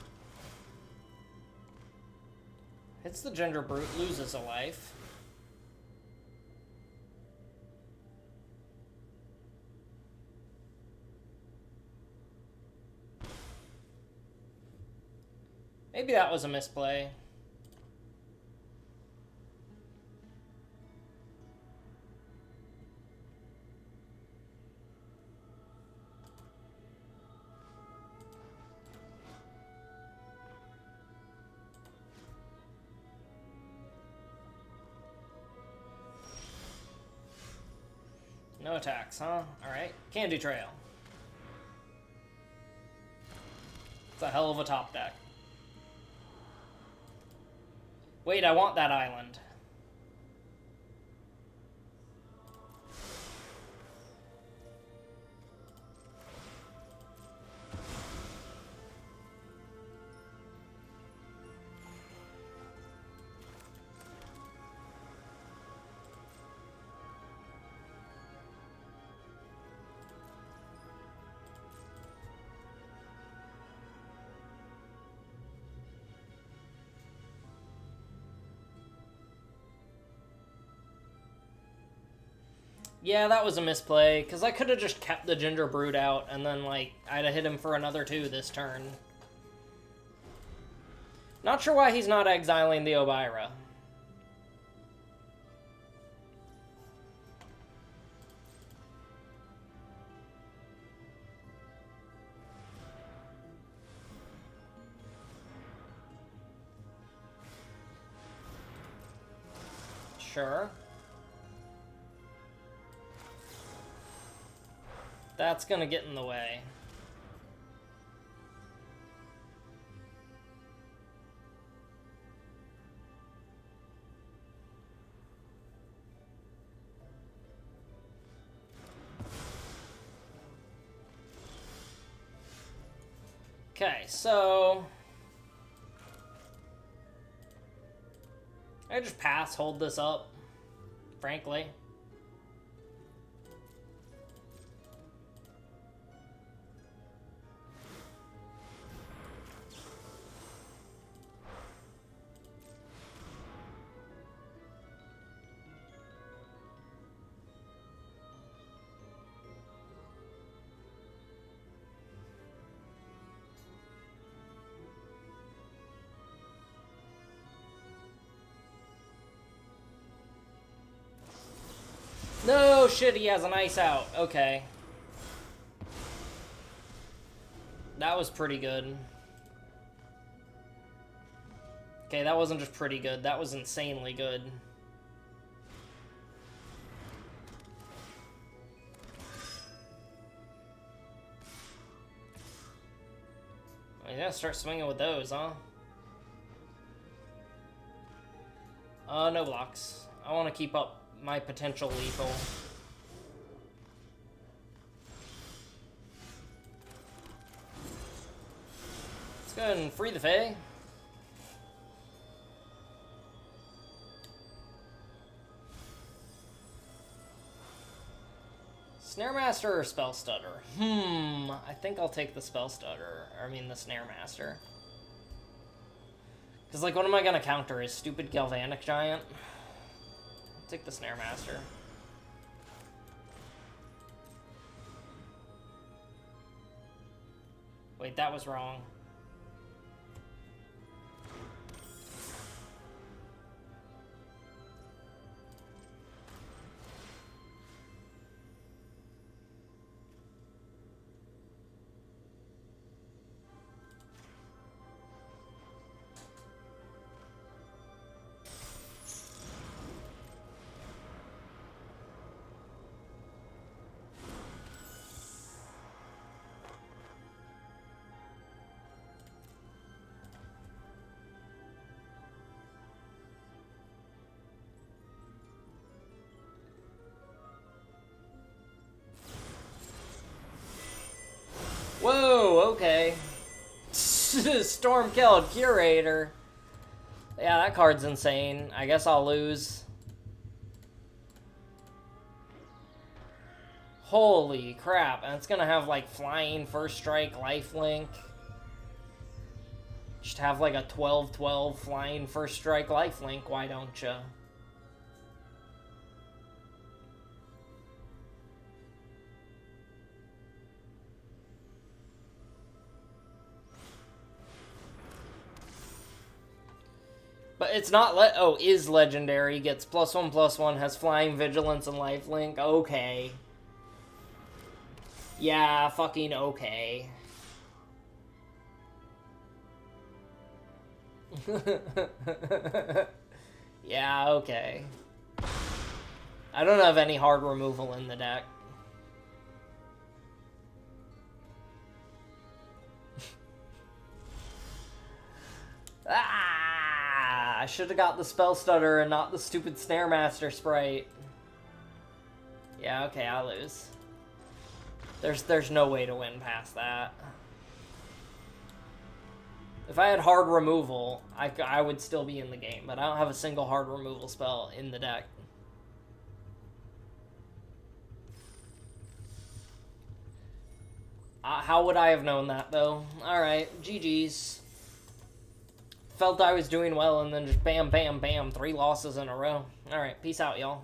Hits the Ginger Brute, loses a life. Maybe that was a misplay. No attacks, huh? Alright. Candy Trail. It's a hell of a top deck. Wait, I want that island. Yeah, that was a misplay, because I could have just kept the Ginger Brute out, and then, like, I'd have hit him for another 2 this turn. Not sure why he's not exiling the Obira. Sure. That's gonna get in the way. Okay, so I just pass, hold this up, frankly. Oh shit, he has an ice out. Okay. That was pretty good. Okay, that wasn't just pretty good. That was insanely good. I'm gonna start swinging with those, huh? No blocks. I want to keep up my potential lethal. Let's go ahead and free the Fae. Snare Master or Spell Stutter? I think I'll take the Spell Stutter. I mean, the Snare Master. Because, like, what am I going to counter? His stupid Galvanic Giant? I'll take the Snare Master. Wait, that was wrong. Whoa, okay. Storm killed Curator. Yeah, that card's insane. I guess I'll lose. Holy crap. And it's gonna have, like, flying, first strike, lifelink. Just have, like, a 12/12 flying, first strike, lifelink. Why don't ya? But it's not is legendary, gets +1/+1, has flying, vigilance, and lifelink. Okay. Yeah, fucking okay. Yeah, okay. I don't have any hard removal in the deck. I should have got the Spell Stutter and not the stupid Snare Master Sprite. Yeah, okay, I'll lose. There's no way to win past that. If I had hard removal, I would still be in the game, but I don't have a single hard removal spell in the deck. How would I have known that, though? Alright, GG's. Felt I was doing well, and then just bam, bam, bam, 3 losses in a row. Alright, peace out, y'all.